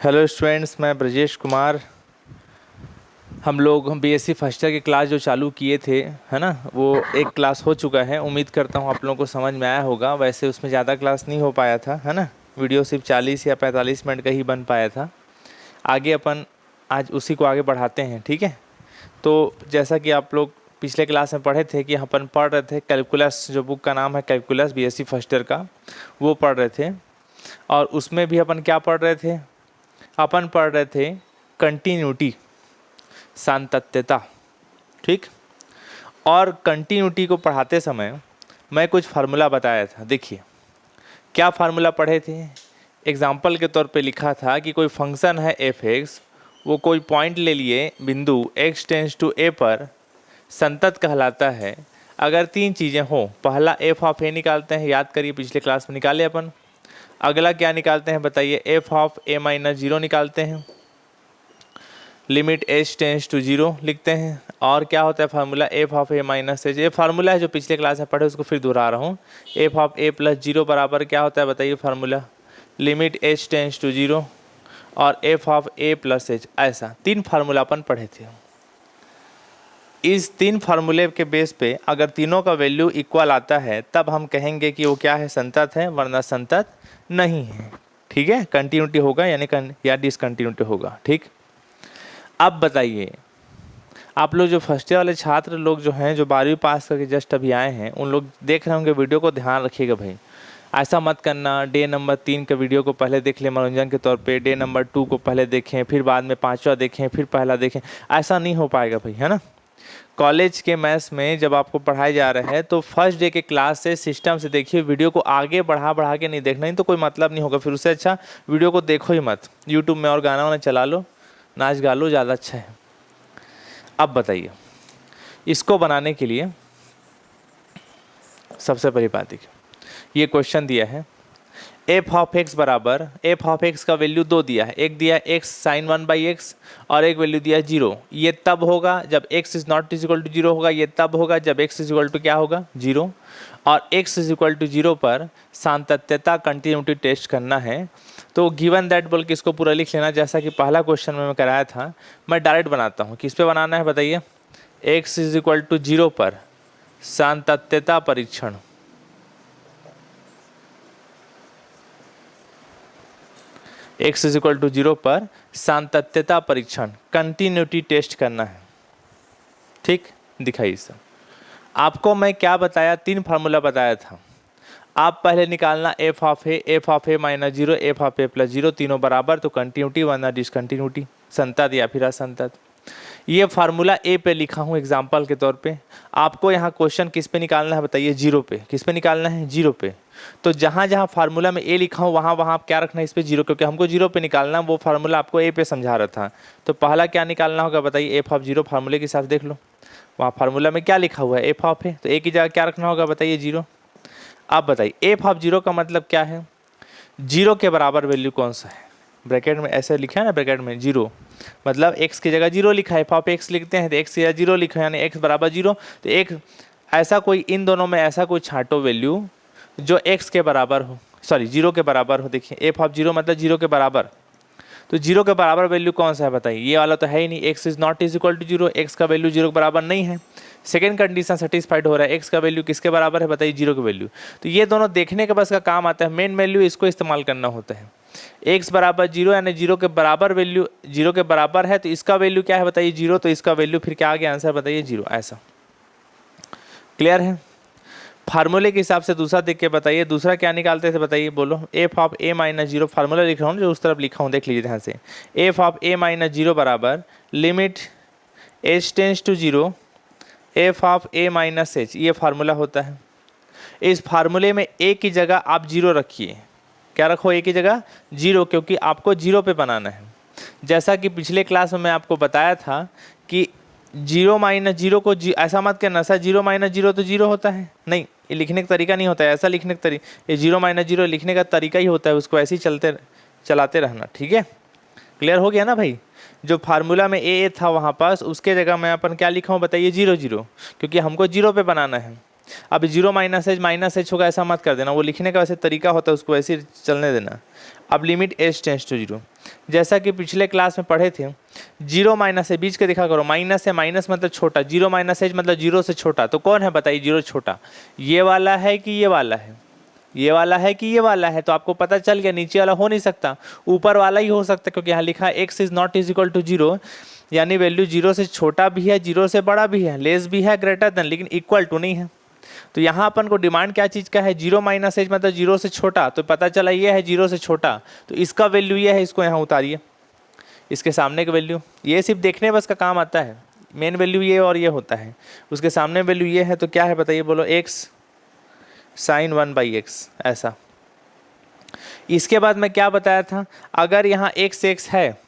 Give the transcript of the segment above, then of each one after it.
Hello students, मैं ब्रजेश कुमार। हम लोग बीएससी फर्स्ट ईयर की क्लास जो चालू किए थे, है ना, वो एक क्लास हो चुका है। उम्मीद करता हूँ आप लोगों को समझ में आया होगा। वैसे उसमें ज़्यादा क्लास नहीं हो पाया था, है ना। वीडियो सिर्फ 40 या 45 मिनट का ही बन पाया था। आगे अपन आज उसी को आगे बढ़ाते हैं, ठीक है। तो जैसा कि आप लोग पिछले क्लास में पढ़े थे कि अपन पढ़ रहे थे कैलकुलस, जो बुक का नाम है कैलकुलस बीएससी फर्स्ट ईयर का, वो पढ़ रहे थे। और उसमें भी अपन क्या पढ़ रहे थे? अपन पढ़ रहे थे कंटिन्यूटी, सातत्यता, ठीक। और कंटिन्यूटी को पढ़ाते समय मैं कुछ फार्मूला बताया था। देखिए क्या फार्मूला पढ़े थे। एग्जाम्पल के तौर पे लिखा था कि कोई फंक्शन है एफ एक्स, वो कोई पॉइंट ले लिए बिंदु x टेंस टू a पर, संतत कहलाता है अगर तीन चीज़ें हो। पहला एफ ऑफ ए निकालते हैं, याद करिए पिछले क्लास में निकाले अपन। अगला क्या निकालते हैं बताइए? F of A minus zero निकालते हैं, limit H tends to zero लिखते हैं। और क्या होता है formula? F of A minus H. ये फार्मूला है जो पिछले क्लास में पढ़े, उसको फिर दोहरा रहा हूँ। F of a plus zero बराबर क्या होता है बताइए formula? Limit H tends to zero और f of a plus h. ऐसा तीन फार्मूला अपन पढ़े थे। इस तीन फार्मूले के बेस पे अगर तीनों का वैल्यू इक्वल आता है तब हम कहेंगे कि वो क्या है, संतत है, वरना संतत नहीं है, ठीक है। कंटिन्यूटी होगा या डिसकंटिन्यूटी होगा, ठीक। अब बताइए, आप लोग जो फर्स्ट ईयर वाले छात्र लोग जो हैं, जो 12वीं पास करके जस्ट अभी आए हैं, उन लोग देख रहे होंगे वीडियो को, ध्यान रखिएगा भाई। ऐसा मत करना डे नंबर 3 के वीडियो को पहले देख लें मनोरंजन के तौर पे, डे नंबर 2 को पहले देखें, फिर बाद में 5वां देखें, फिर पहला देखें। ऐसा नहीं हो पाएगा भाई, है ना। कॉलेज के मैथ्स में जब आपको पढ़ाया जा रहा है तो फर्स्ट डे के क्लास से सिस्टम से देखिए, वीडियो को आगे बढ़ा के नहीं देखना, नहीं तो कोई मतलब नहीं होगा। फिर उससे अच्छा वीडियो को देखो ही मत, यूट्यूब में और गाना वाना चला लो, नाच गा लो, ज़्यादा अच्छा है। अब बताइए, इसको बनाने के लिए सबसे पहली बात देखिए, ये क्वेश्चन दिया है एफ ऑफ एक्स बराबर, एफ ऑफ एक्स का वैल्यू 2 दिया है, एक दिया एक्स साइन 1/x और एक वैल्यू दिया 0। ये तब होगा जब x is not is equal to 0 होगा, ये तब होगा जब x इज इक्वल टू क्या होगा, 0। और x इज इक्वल टू 0 पर सातत्यता कंटिन्यूटी टेस्ट करना है। तो गिवन दैट बोल के इसको पूरा लिख लेना, जैसा कि पहला क्वेश्चन में मैं कराया था। मैं डायरेक्ट बनाता हूँ। किस पे बनाना है बताइए? x इज इक्वल टू 0 पर सातत्यता परीक्षण, x इज इक्वल टू 0 पर सातत्यता परीक्षण, कंटिन्यूटी टेस्ट करना है, ठीक। दिखाइए सर, आपको मैं क्या बताया? तीन फार्मूला बताया था। आप पहले निकालना F of A minus zero, f of a plus zero, तीनों बराबर तो कंटिन्यूटी वरना डिसकंटिन्यूटी, संतत या फिर असंतत। ये फार्मूला ए पे लिखा हूँ एग्जाम्पल के तौर पे। आपको यहाँ क्वेश्चन किस पे निकालना है बताइए? 0 पे। किस पे निकालना है? 0 पे। तो जहाँ जहाँ फार्मूला में ए लिखा हूँ वहाँ आप क्या रखना है? इस पे 0, क्योंकि हमको 0 पे निकालना, वो फार्मूला आपको ए पे समझा रहा था। तो पहला क्या निकालना होगा बताइए? F of 0। फार्मूले के साथ देख लो, वहाँ फार्मूला में क्या लिखा हुआ है? एफ ऑफ ए। तो ए की जगह क्या रखना होगा बताइए? 0। अब बताइए एफ ऑफ 0 का मतलब क्या है? 0 के बराबर वैल्यू कौन सा है? ब्रैकेट में ऐसे लिखा है ना, ब्रैकेट में 0 मतलब x की जगह 0 लिखा है। एफ ऑफ एक्स लिखते हैं तो x की जगह 0 लिखा है, यानी x बराबर 0। तो एक ऐसा कोई, इन दोनों में ऐसा कोई छांटो वैल्यू जो x के बराबर हो, सॉरी 0 के बराबर हो। देखिए एफ ऑफ 0 मतलब 0 के बराबर। तो 0 के बराबर वैल्यू कौन सा है बताइए? ये वाला तो है ही नहीं, x is not is equal to 0, x का वैल्यू 0 के बराबर नहीं है। सेकेंड कंडीशन सेटिस्फाइड हो रहा है, x का वैल्यू किसके बराबर है बताइए? 0 के वैल्यू। तो ये दोनों देखने के बस का काम आता है, मेन वैल्यू इसको इस्तेमाल करना होता है। x बराबर 0 यानी 0 के बराबर वैल्यू 0 के बराबर है, तो इसका वैल्यू क्या है बताइए? 0। तो इसका वैल्यू फिर क्या आ गया आंसर बताइए? 0। ऐसा क्लियर है? फार्मूले के हिसाब से दूसरा देख के बताइए, दूसरा क्या निकालते थे बताइए? बोलो। F of A minus 0, formula लिख रहा हूँ जो उस तरफ लिखा हूँ, देख लीजिए ध्यान से। एफ ऑफ ए माइनस 0 बराबर limit H tends to 0 F of A minus H, ये फार्मूला होता है। इस फार्मूले में ए की जगह आप 0 रखिए। क्या रखो? ए की जगह 0, क्योंकि आपको 0 पे बनाना है। जैसा कि पिछले क्लास में मैं आपको बताया था कि 0 माइनस 0 को ऐसा मत करना सर 0 माइनस 0 तो 0 होता है, नहीं, ये लिखने का तरीका नहीं होता है। ऐसा लिखने का तरीका, ये 0 माइनस 0 लिखने का तरीका ही होता है, उसको ऐसे ही चलाते रहना, ठीक है। क्लियर हो गया ना भाई? जो फार्मूला में ए था वहाँ पास, उसके जगह मैं अपन क्या लिखा हूँ बताइए? 0 0, क्योंकि हमको 0 पे बनाना है। अब 0 माइनस एच होगा ऐसा मत कर देना, वो लिखने का वैसे तरीका होता है, उसको ऐसे चलने देना। अब limit H tends to zero, जैसा कि पिछले क्लास में पढ़े थे, जीरो माइनस है, बीच के देखा करो, माइनस है, माइनस मतलब छोटा, जीरो माइनस एच मतलब जीरो से छोटा, तो कौन है बताइए जीरो छोटा, ये वाला है कि ये वाला है, ये वाला है कि ये वाला है, तो आपको पता चल गया नीचे वाला हो नहीं सकता, ऊपर वाला ही हो सकता है, क्योंकि यहाँ लिखा है X is not is equal to zero, यानी वैल्यू जीरो से छोटा भी है, जीरो से बड़ा भी है, लेस भी है, ग्रेटर देन, लेकिन इक्वल टू नहीं है। तो यहाँ अपन को डिमांड क्या चीज़ का है, जीरो माइनस एच मतलब जीरो से छोटा, तो पता चला ये है जीरो से छोटा, तो इसका वैल्यू ये है, इसको यहाँ उतारिए, इसके सामने का वैल्यू, ये सिर्फ देखने बस का काम आता है, मेन वैल्यू ये और ये होता है, उसके सामने वैल्यू ये है, तो क्या है बताइए, बोलो एक्स साइन 1/x ऐसा। इसके बाद मैं क्या बताया था, अगर यहाँ x है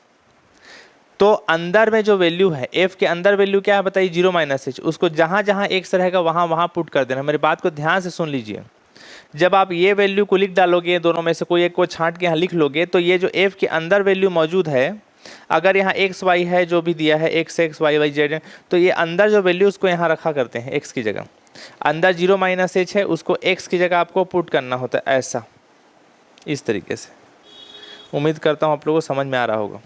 तो अंदर में जो वैल्यू है f के अंदर वैल्यू क्या है बताइए, जीरो माइनस एच, उसको जहाँ जहाँ x रहेगा वहाँ वहाँ पुट कर देना। मेरी बात को ध्यान से सुन लीजिए, जब आप ये वैल्यू को लिख डालोगे, दोनों में से कोई एक को छांट के यहाँ लिख लोगे, तो ये जो f के अंदर वैल्यू मौजूद है, अगर यहाँ एक्स वाई है जो भी दिया है X X Y Y Z, तो ये अंदर जो वैल्यू उसको यहाँ रखा करते हैं x की जगह, अंदर जीरो माइनस एच है उसको x की जगह आपको पुट करना होता है ऐसा, इस तरीके से। उम्मीद करता हूँ आप लोगों को समझ में आ रहा होगा।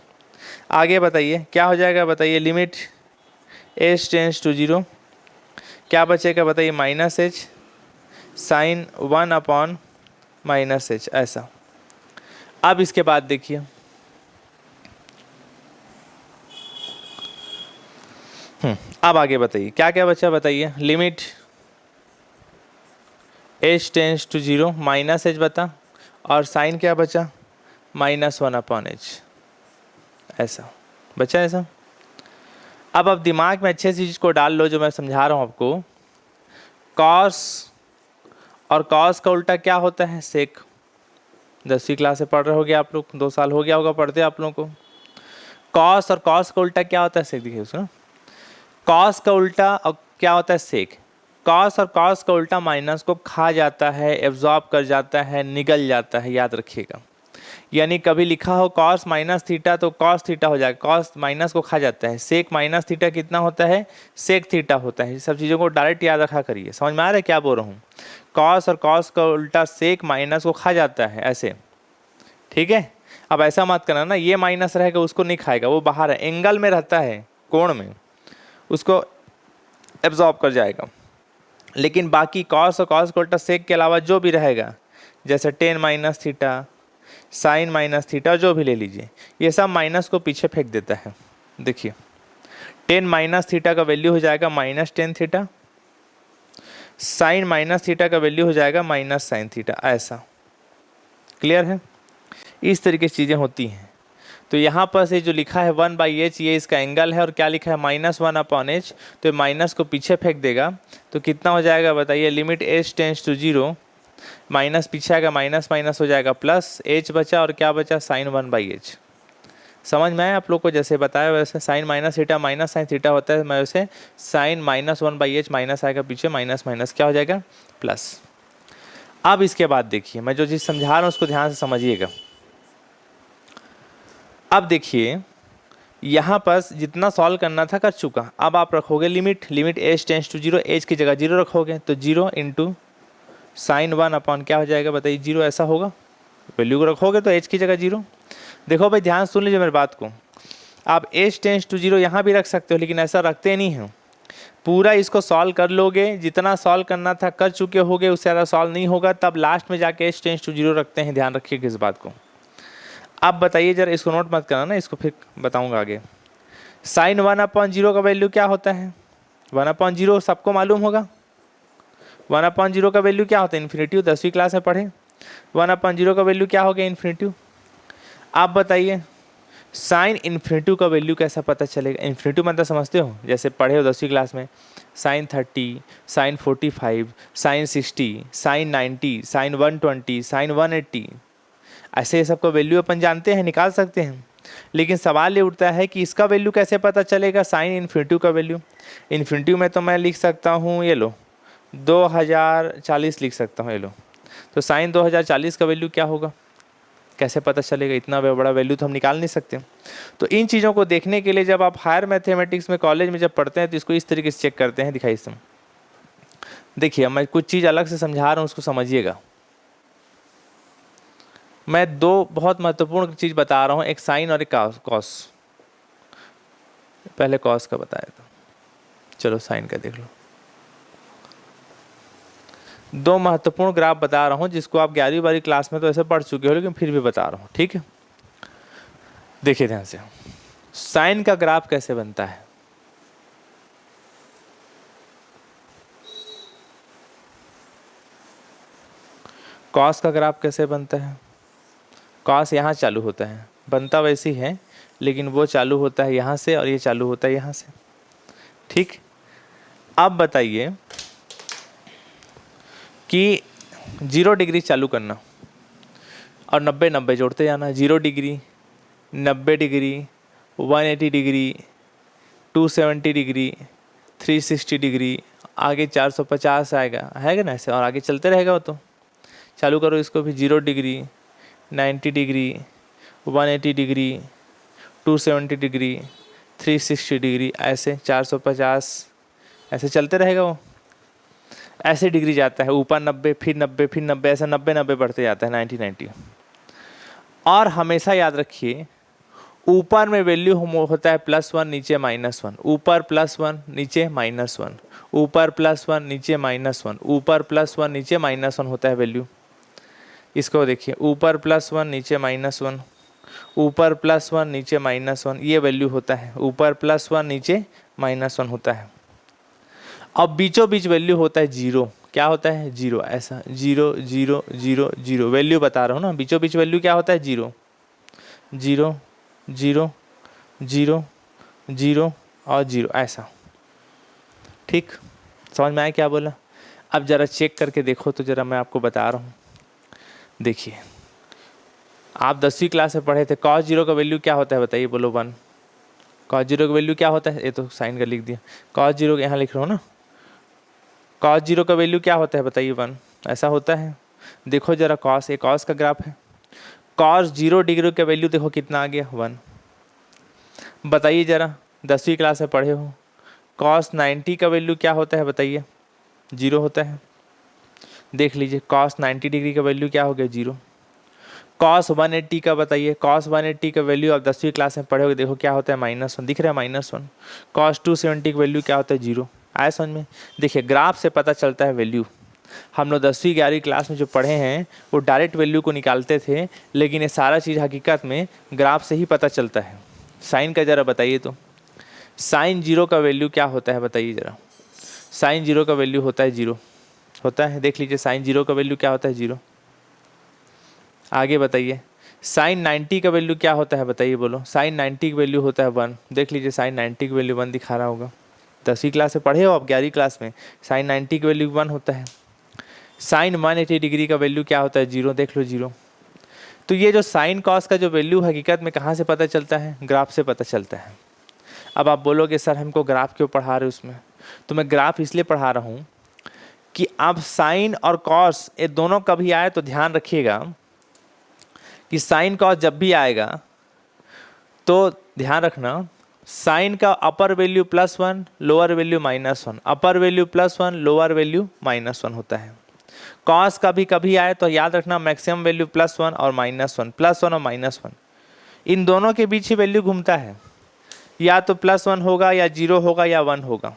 आगे बताइए क्या हो जाएगा, बताइए limit H tends to zero, क्या बचेगा बताइए, माइनस एच साइन 1/-एच ऐसा। अब इसके बाद देखिए अब आगे बताइए क्या क्या बचा, बताइए limit H tends to zero, minus H बता, और साइन क्या बचा, -1/h ऐसा बचा ऐसा। अब आप दिमाग में अच्छे से चीज़ को डाल लो जो मैं समझा रहा हूँ आपको, कॉस और कॉस का उल्टा क्या होता है, सेक। 10वीं क्लास से पढ़ रहे होगे आप लोग, 2 साल हो गया होगा पढ़ते आप लोगों को। कॉस और कॉस का उल्टा क्या होता है, सेक। देखिए उसको, कॉस का उल्टा और क्या होता है, सेक। कॉस और कॉस का उल्टा माइनस को खा जाता है, एब्जॉर्ब कर जाता है, निगल जाता है, याद रखिएगा। यानी कभी लिखा हो कॉस माइनस थीटा तो कॉस थीटा हो जाएगा, कॉस माइनस को खा जाता है, सेक माइनस थीटा कितना होता है, सेक थीटा होता है। सब चीज़ों को डायरेक्ट याद रखा करिए, समझ में आ रहा है क्या बोल रहा हूँ। कॉस और कॉस का उल्टा सेक माइनस को खा जाता है ऐसे, ठीक है। अब ऐसा मत करना ना, ये माइनस रहेगा उसको नहीं खाएगा, वो बाहर है, एंगल में रहता है, कोण में, उसको एब्जॉर्ब कर जाएगा। लेकिन बाकी कॉस और कॉस का उल्टा सेक के अलावा जो भी रहेगा, जैसे tan minus theta, sine minus theta, जो भी ले लीजिए, ये सब माइनस को पीछे फेंक देता है। देखिए टेन माइनस थीटा का वैल्यू हो जाएगा -10 थीटा, साइन माइनस थीटा का वैल्यू हो जाएगा -sin थीटा ऐसा। क्लियर है, इस तरीके की चीज़ें होती हैं। तो यहाँ पर से जो लिखा है 1/h ये इसका एंगल है, और क्या लिखा है -1/h, तो माइनस को पीछे फेंक देगा, तो कितना हो जाएगा बताइए, limit h tends to zero, minus पीछे आएगा, माइनस माइनस हो जाएगा प्लस, h बचा और क्या बचा, साइन 1/h। समझ में आया आप लोग को, जैसे बताया वैसे sine minus theta minus sine theta होता है, मैं वैसे साइन -1/h माइनस आएगा पीछे, माइनस माइनस क्या हो जाएगा, प्लस। अब इसके बाद देखिए मैं जो चीज़ समझा रहा हूँ उसको ध्यान से समझिएगा। अब देखिए यहाँ पर जितना सॉल्व करना था कर चुका, अब आप रखोगे limit H tends to zero, h की जगह जीरो रखोगे, तो जीरो इंटू साइन 1 क्या हो जाएगा बताइए, जीरो ऐसा होगा। वैल्यू को रखोगे तो एच की जगह जीरो। देखो भाई ध्यान सुन लीजिए मेरी बात को, आप एच टेंस टू जीरो यहाँ भी रख सकते हो, लेकिन ऐसा रखते नहीं हैं। पूरा इसको सॉल्व कर लोगे, जितना सॉल्व करना था कर चुके होगे, उससे ज़्यादा सॉल्व नहीं होगा, तब लास्ट में जाके एच टेंस टू जीरो रखते हैं, ध्यान रखिएगा इस बात को। अब बताइए जरा, इसको नोट मत करना ना, इसको फिर बताऊंगा आगे। साइन 1/0 का वैल्यू क्या होता है, 1/0 सबको मालूम होगा। 1/0 का वैल्यू क्या होता है, इन्फिनिटिव, 10वीं क्लास में पढ़े। 1/0 का वैल्यू क्या हो गया, इन्फिनिटिव। आप बताइए साइन इन्फिनिटिव का वैल्यू कैसा पता चलेगा, इन्फिनिटिव मतलब समझते हो, जैसे पढ़े हो 10वीं क्लास में, sine 30, sine 45, sine 60, sine 90, sine 120, sine 180, ऐसे ये सबका वैल्यू अपन जानते हैं, निकाल सकते हैं। लेकिन सवाल ये उठता है कि इसका वैल्यू कैसे पता चलेगा, साइन इन्फिनिटिव का वैल्यू। इन्फिनिटिव में तो मैं लिख सकता हूँ, ये लो 2040 लिख सकता हूँ, ये लो। तो साइन 2040 का वैल्यू क्या होगा, कैसे पता चलेगा, इतना बड़ा वैल्यू तो हम निकाल नहीं सकते। तो इन चीज़ों को देखने के लिए जब आप हायर मैथमेटिक्स में कॉलेज में जब पढ़ते हैं तो इसको इस तरीके से चेक करते हैं। दिखाइए इसमें, देखिए मैं कुछ चीज़ अलग से समझा रहा हूँ, उसको समझिएगा। मैं दो बहुत महत्वपूर्ण चीज़ बता रहा हूँ, एक साइन और एक कॉस। पहले कॉस का बताया था, चलो साइन का देख लो। दो महत्वपूर्ण ग्राफ बता रहा हूँ जिसको आप 11वीं क्लास में तो ऐसे पढ़ चुके हो, लेकिन फिर भी बता रहा हूँ, ठीक है। देखिए ध्यान से, साइन का ग्राफ कैसे बनता है। कॉस का ग्राफ कैसे बनता है। कॉस यहाँ चालू होता है, बनता वैसे ही है, लेकिन वो चालू होता है यहाँ से और ये चालू होता है यहाँ से, ठीक। अब बताइए कि 0 डिग्री चालू करना और 90 जोड़ते जाना। 0 degree, 90 degree, 180 degree, 270 degree, 360 degree, आगे 450 आएगा, है ना ऐसे, और आगे चलते रहेगा वो। तो चालू करो इसको भी। 0 degree, 90 degree, 180 degree, 270 degree, 360 degree, ऐसे 450, ऐसे चलते रहेगा वो। ऐसे डिग्री जाता है ऊपर 90, फिर 90, फिर 90, ऐसा 90 बढ़ते जाता है, 90। और हमेशा याद रखिए, ऊपर में वैल्यू होता है +1, नीचे -1, ऊपर +1, नीचे -1, ऊपर +1, नीचे -1, ऊपर +1, नीचे -1 होता है वैल्यू। इसको देखिए, ऊपर +1, नीचे -1, ऊपर +1, नीचे -1, ये वैल्यू होता है। ऊपर +1, नीचे -1 होता है। अब बीचों बीच वैल्यू होता है 0। क्या होता है? 0, ऐसा 0 0 0 0 वैल्यू बता रहा हूँ ना। बीचों बीच वैल्यू क्या होता है? 0 0 0 0 0 और 0, ऐसा, ठीक। समझ में आया क्या बोला? अब ज़रा चेक करके देखो तो ज़रा, मैं आपको बता रहा हूँ। देखिए, आप 10वीं क्लास में पढ़े थे, cos 0 का वैल्यू क्या होता है बताइए, बोलो 1। cos 0 का वैल्यू क्या होता है? ये तो साइन का लिख दिया। cos 0 यहाँ लिख रहा हूँ ना। cos 0 का वैल्यू क्या होता है बताइए? 1, ऐसा होता है। देखो जरा, cos, एक cos का ग्राफ है। cos 0 डिग्री का वैल्यू देखो कितना आ गया, 1। बताइए जरा, 10वीं क्लास में पढ़े हो, cos 90 का वैल्यू क्या होता है बताइए? 0 होता है। देख लीजिए, cos 90 डिग्री का वैल्यू क्या हो गया? 0। cos 180 का बताइए, cos 180 का वैल्यू आप 10वीं क्लास में पढ़े होगे, देखो क्या होता है? -1, दिख रहा है -1। cos 270 का वैल्यू क्या होता है? 0। आया समझ में? देखिए, ग्राफ से पता चलता है वैल्यू। हम लोग 10वीं 11वीं क्लास में जो पढ़े हैं वो डायरेक्ट वैल्यू को निकालते थे, लेकिन ये सारा चीज़ हकीकत में ग्राफ से ही पता चलता है। साइन का ज़रा बताइए तो, साइन 0 का वैल्यू क्या होता है बताइए ज़रा। साइन 0 का वैल्यू होता है 0, होता है। देख लीजिए, साइन 0 का वैल्यू क्या होता है? 0। आगे बताइए, साइन 90 का वैल्यू क्या होता है बताइए, बोलो। साइन 90 की वैल्यू होता है 1। देख लीजिए, साइन 90 की वैल्यू 1 दिखा रहा होगा। 10वीं क्लास से पढ़े हो आप, 11वीं क्लास में, साइन 90 की वैल्यू 1 होता है। साइन 180 डिग्री का वैल्यू क्या होता है? 0। देख लो, 0। तो ये जो साइन कॉस का जो वैल्यू हकीकत में कहाँ से पता चलता है? ग्राफ से पता चलता है। अब आप बोलोगे सर हमको ग्राफ क्यों पढ़ा रहे हो उसमें? तो मैं ग्राफ इसलिए पढ़ा रहा हूँ कि आप साइन और कॉस ये दोनों कभी आए तो ध्यान रखिएगा कि साइन कॉस जब भी आएगा तो ध्यान रखना, साइन का अपर वैल्यू +1, लोअर वैल्यू -1, अपर वैल्यू +1, लोअर वैल्यू -1 होता है। कॉस का भी कभी आए तो याद रखना, मैक्सिमम वैल्यू +1 और -1, +1 और -1, इन दोनों के बीच ही वैल्यू घूमता है। या तो +1 होगा, या 0 होगा, या 1 होगा।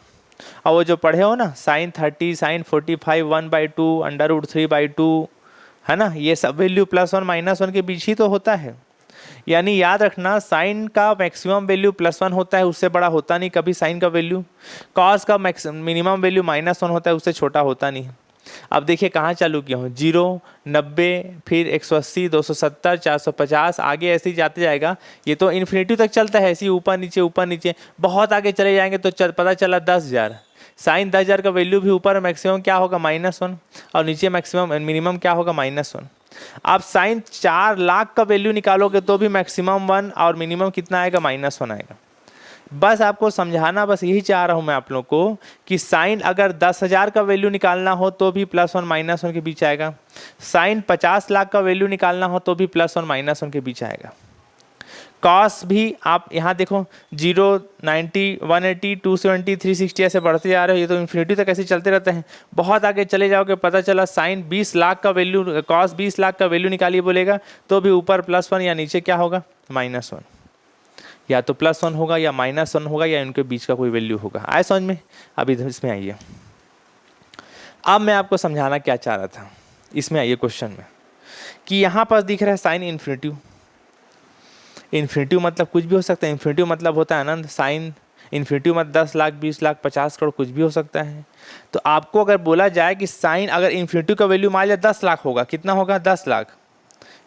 और वो जो पढ़े हो ना, साइन 30, साइन 45, 1/2, √3/2, है ना, ये सब वैल्यू +1 -1 के बीच ही तो होता है। यानी याद रखना, साइन का मैक्सिमम वैल्यू +1 होता है, उससे बड़ा होता नहीं कभी साइन का वैल्यू। कॉस का मिनिमम वैल्यू -1 होता है, उससे छोटा होता नहीं। अब देखिए कहाँ चालू किया हूँ, 0, 90, फिर 180, 270, 450, आगे ऐसे ही जाते जाएगा। ये तो इन्फिनिटी तक चलता है, ऐसे ही ऊपर नीचे, बहुत आगे चले जाएंगे तो पता चला 10,000। साइन 10,000 का वैल्यू भी ऊपर मैक्सिमम क्या होगा? -1, और नीचे मैक्सिमम मिनिमम क्या होगा? -1। आप साइन 4 लाख का वैल्यू निकालोगे तो भी मैक्सिमम 1 और मिनिमम कितना आएगा? -1 आएगा। बस आपको समझाना, बस यही चाह रहा हूं मैं आप लोग को कि साइन अगर 10,000 का वैल्यू निकालना हो तो भी +1 -1 के बीच आएगा। साइन 50 लाख का वैल्यू निकालना हो तो भी +1 -1 के बीच आएगा। कॉस भी आप यहाँ देखो 0, 90, 180, 270, 360 ऐसे बढ़ते जा रहे हो, ये तो इन्फिनिटी तक ऐसे चलते रहते हैं। बहुत आगे चले जाओगे पता चला साइन 20 लाख का वैल्यू, कॉस 20 लाख का वैल्यू निकालिए बोलेगा तो भी ऊपर +1 या नीचे क्या होगा -1, या तो +1 होगा या -1 होगा या इनके बीच का कोई वैल्यू होगा। आए समझ में? अब इधर इसमें आइए, अब मैं आपको समझाना क्या चाह रहा था, इसमें आइए क्वेश्चन में, कि यहाँ पर दिख रहा है साइन इन्फिनिटिव। इन्फिनिटिव मतलब कुछ भी हो सकता है, इन्फिनिटिव मतलब होता है अनंत, साइन इन्फिनिटिव मतलब 10 लाख, 20 लाख, 50 करोड़ कुछ भी हो सकता है। तो आपको अगर बोला जाए कि साइन अगर इन्फिनिटिव का वैल्यू मान लिया 10 लाख होगा, कितना होगा 10 लाख,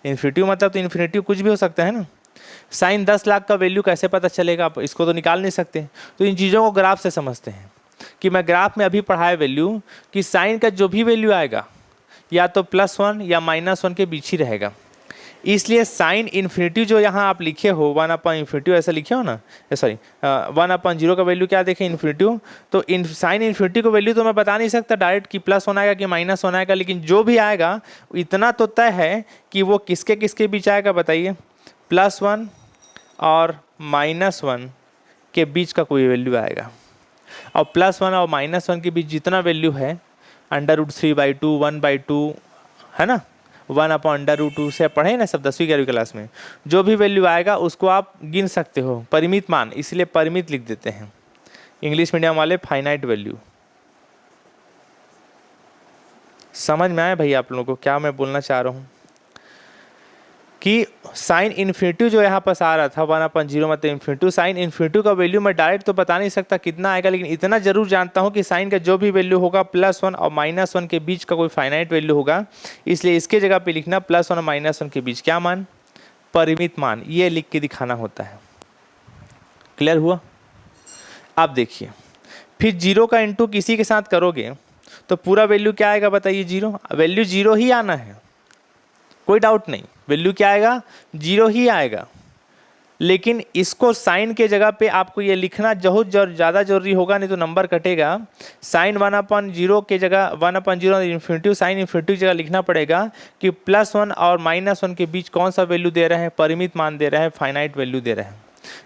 इन्फिनिटिव मतलब तो इन्फिनिटिव कुछ भी हो सकता है ना। साइन 10 लाख का वैल्यू कैसे पता चलेगा, आप इसको तो निकाल नहीं सकते। तो इन चीज़ों को ग्राफ से समझते हैं कि मैं ग्राफ में अभी पढ़ाया वैल्यू कि साइन का जो भी वैल्यू आएगा या तो +1 या -1 के बीच ही रहेगा। इसलिए साइन इन्फिनिटी जो यहाँ आप लिखे हो 1/∞ ऐसा लिखे हो ना, सॉरी 1/0 का वैल्यू क्या देखें इन्फिनिटी, तो साइन इन्फिनिटी का वैल्यू तो मैं बता नहीं सकता डायरेक्ट कि +1 आएगा कि -1 आएगा, लेकिन जो भी आएगा इतना तो तय है कि वो किसके किसके बीच आएगा बताइए, +1 और -1 के बीच का कोई वैल्यू आएगा। और +1 और -1 के बीच जितना वैल्यू है √3/2, 1/2 है ना, 1/√2 से पढ़े ना सब 10वीं 11वीं क्लास में, जो भी वैल्यू आएगा उसको आप गिन सकते हो, परिमित मान, इसलिए परिमित लिख देते हैं इंग्लिश मीडियम वाले, फाइनाइट वैल्यू। समझ में आया भाई आप लोगों को क्या मैं बोलना चाह रहा हूँ, कि साइन इन्फिनिटी जो यहाँ पास आ रहा था 1/0 मतलब इन्फिनिटी, साइन इन्फिनिटी का वैल्यू मैं डायरेक्ट तो बता नहीं सकता कितना आएगा, लेकिन इतना जरूर जानता हूँ कि साइन का जो भी वैल्यू होगा +1 और -1 के बीच का कोई फाइनाइट वैल्यू होगा, इसलिए इसके जगह पे लिखना +1 और -1 के बीच क्या मान, परिमित मान, ये लिख के दिखाना होता है। क्लियर हुआ? आप देखिए फिर 0 का इंटू किसी के साथ करोगे तो पूरा वैल्यू क्या आएगा बताइए, 0, वैल्यू 0 ही आना है, कोई डाउट नहीं, वैल्यू क्या आएगा 0 ही आएगा। लेकिन इसको साइन के जगह पे आपको ये लिखना बहुत ज़्यादा जरूरी होगा, नहीं तो नंबर कटेगा। साइन 1/0 के जगह 1/0 इन्फिनिटी, साइन इन्फिनिटी की जगह लिखना पड़ेगा कि +1 और -1 के बीच कौन सा वैल्यू दे रहे हैं, परिमित मान दे रहे हैं, फाइनाइट वैल्यू दे रहे हैं।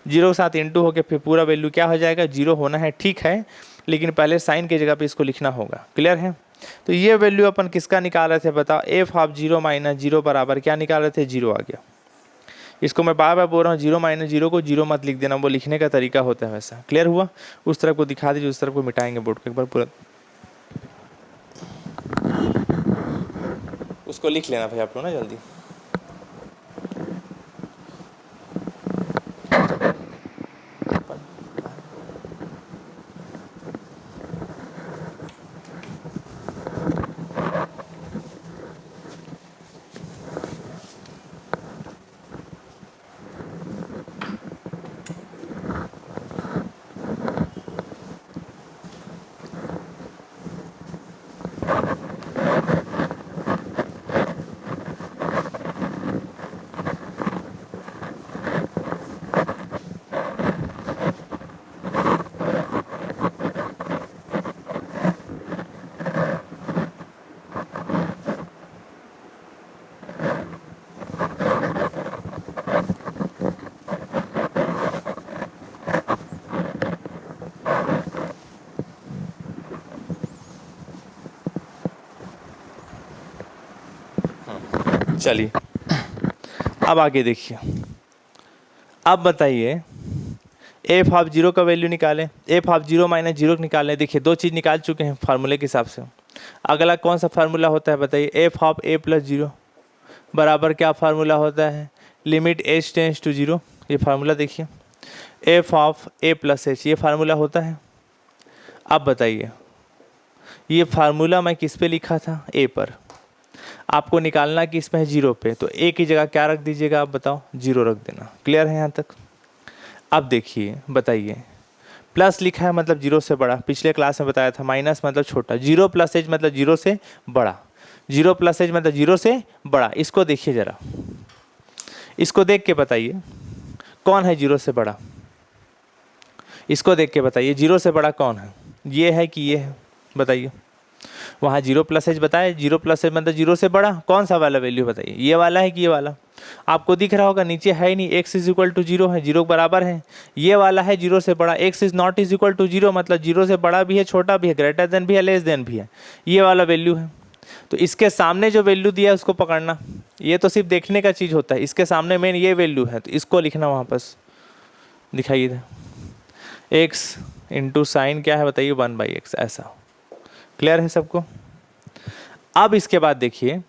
0 के साथ इंटू होकर फिर पूरा वैल्यू क्या हो जाएगा, 0 होना है, ठीक है, लेकिन पहले साइन की जगह पे इसको लिखना होगा। क्लियर है? तो ये वैल्यू अपन किसका निकाल रहे थे बताओ, f(0 - 0) बराबर क्या निकाल रहे थे, 0 आ गया। इसको मैं बार बार बोल रहा हूँ, 0 - 0 को 0 मत लिख देना, वो लिखने का तरीका होता है वैसा। क्लियर हुआ? उस तरफ को दिखा दीजिए, उस तरफ को मिटाएंगे बोर्ड को एक बार पूरा, उसको लिख लेना भाई आप लोग ना जल्दी। चलिए अब आगे देखिए, अब बताइए f(0) का वैल्यू निकालें, f(0 - 0) निकालें। देखिए दो चीज़ निकाल चुके हैं फार्मूले के हिसाब से। अगला कौन सा फार्मूला होता है बताइए, f(a+0) बराबर क्या फार्मूला होता है, लिमिट h टेंड्स टू 0। ये फार्मूला देखिए, f(a+h) ये फार्मूला होता है। अब बताइए ये फार्मूला मैं किस पे लिखा था, a पर, आपको निकालना कि इसमें है 0 पे, तो a की जगह क्या रख दीजिएगा आप बताओ, 0 रख देना। क्लियर है यहाँ तक? अब देखिए बताइए, प्लस लिखा है मतलब 0 से बड़ा, पिछले क्लास में बताया था, माइनस मतलब छोटा, 0 + h मतलब 0 से बड़ा, 0 + h मतलब 0 से बड़ा। इसको देखिए ज़रा, इसको देख के बताइए कौन है 0 से बड़ा, इसको देख के बताइए 0 से बड़ा कौन है, ये है कि ये है, बताइए। वहाँ 0 + h बताए, 0 + h मतलब 0 से बड़ा, कौन सा वाला वैल्यू बताइए, ये वाला है कि ये वाला, आपको दिख रहा होगा नीचे है ही नहीं, x इज इक्वल टू 0 है, 0 के बराबर है। ये वाला है 0 से बड़ा, x is not is equal to 0 मतलब 0 से बड़ा भी है, छोटा भी है, ग्रेटर देन भी है, लेस देन भी है, ये वाला वैल्यू है। तो इसके सामने जो वैल्यू दिया है उसको पकड़ना, ये तो सिर्फ देखने का चीज़ होता है, इसके सामने मेन ये वैल्यू है, तो इसको लिखना वापस। दिखाइए इधर, x इंटू साइन क्या है बताइए, 1/x, ऐसा। क्लियर है सबको? अब इसके बाद देखिए,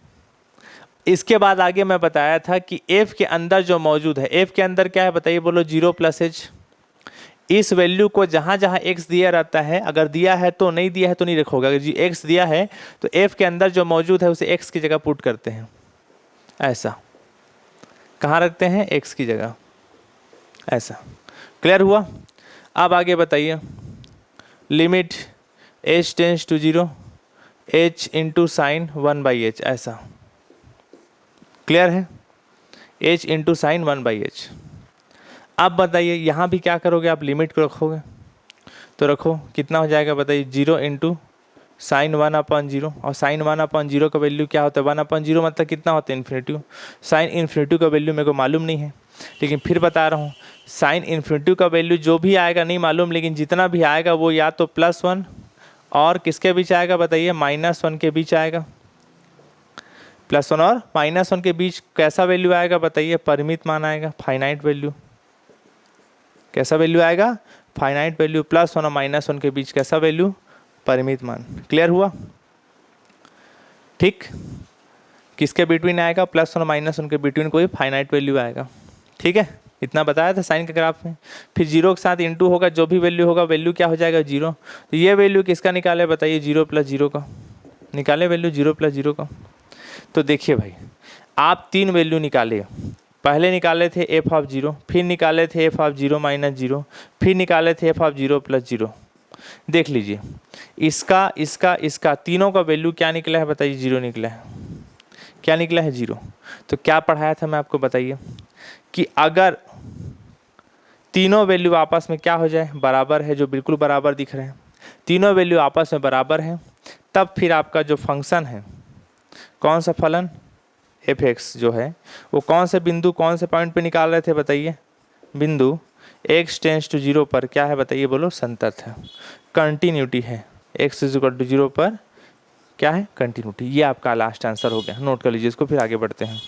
इसके बाद आगे मैं बताया था कि f के अंदर जो मौजूद है, f के अंदर क्या है बताइए, बोलो 0 + h। इस वैल्यू को जहाँ जहाँ x दिया रहता है, अगर दिया है तो, नहीं दिया है तो नहीं रखोगे। अगर जी x दिया है तो f के अंदर जो मौजूद है उसे x की जगह पुट करते हैं, ऐसा। कहाँ रखते हैं? x की जगह, ऐसा। क्लियर हुआ? अब आगे बताइए, limit h tends to 0 h into sine 1/h, ऐसा। क्लियर है? h into sine 1/h। अब बताइए यहाँ भी क्या करोगे आप, लिमिट को रखोगे, तो रखो, कितना हो जाएगा बताइए, 0 इंटू साइन 1/0। और साइन 1/0 का वैल्यू क्या होता है, 1/0 मतलब कितना होता है, इन्फिनिटी। साइन इन्फिनिटी का वैल्यू मेरे को मालूम नहीं है, लेकिन फिर बता रहा हूँ, साइन इन्फिनिटी का वैल्यू जो भी आएगा नहीं मालूम, लेकिन जितना भी आएगा वो या तो +1 और किसके बीच आएगा बताइए, -1 के बीच आएगा। +1 और -1 के बीच कैसा वैल्यू आएगा बताइए, परिमित मान आएगा, फाइनाइट वैल्यू। कैसा वैल्यू आएगा? Finite value. +1 और -1 के बीच कैसा वैल्यू? परिमित मान। क्लियर हुआ? ठीक, किसके बिटवीन आएगा? +1 और -1 के बिटवीन कोई फाइनाइट वैल्यू आएगा। ठीक है, इतना बताया था साइन के ग्राफ में। फिर 0 के साथ इंटू होगा, जो भी वैल्यू होगा, वैल्यू क्या हो जाएगा, 0। तो ये वैल्यू किसका निकाले बताइए, 0 + 0 का निकाले, वैल्यू 0 + 0 का। तो देखिए भाई, आप 3 वैल्यू निकाले, पहले निकाले थे f(0), फिर निकाले थे f(0 - 0), फिर निकाले थे f(0 + 0). देख लीजिए, इसका इसका इसका तीनों का वैल्यू क्या निकला है बताइए, 0 निकला है। क्या निकला है? 0। तो क्या पढ़ाया था मैं आपको बताइए, कि अगर तीनों वैल्यू आपस में क्या हो जाए, बराबर है, जो बिल्कुल बराबर दिख रहे हैं, तीनों वैल्यू आपस में बराबर हैं, तब फिर आपका जो फंक्शन है, कौन सा फलन, f(x) जो है, वो कौन से बिंदु, कौन से पॉइंट पे निकाल रहे थे बताइए, बिंदु x टेंस टू 0 पर क्या है बताइए, बोलो, संतत है, कंटिन्यूटी है। x इज इक्वल टू 0 पर क्या है, कंटिन्यूटी। ये आपका लास्ट आंसर हो गया, नोट कर लीजिए इसको, फिर आगे बढ़ते हैं।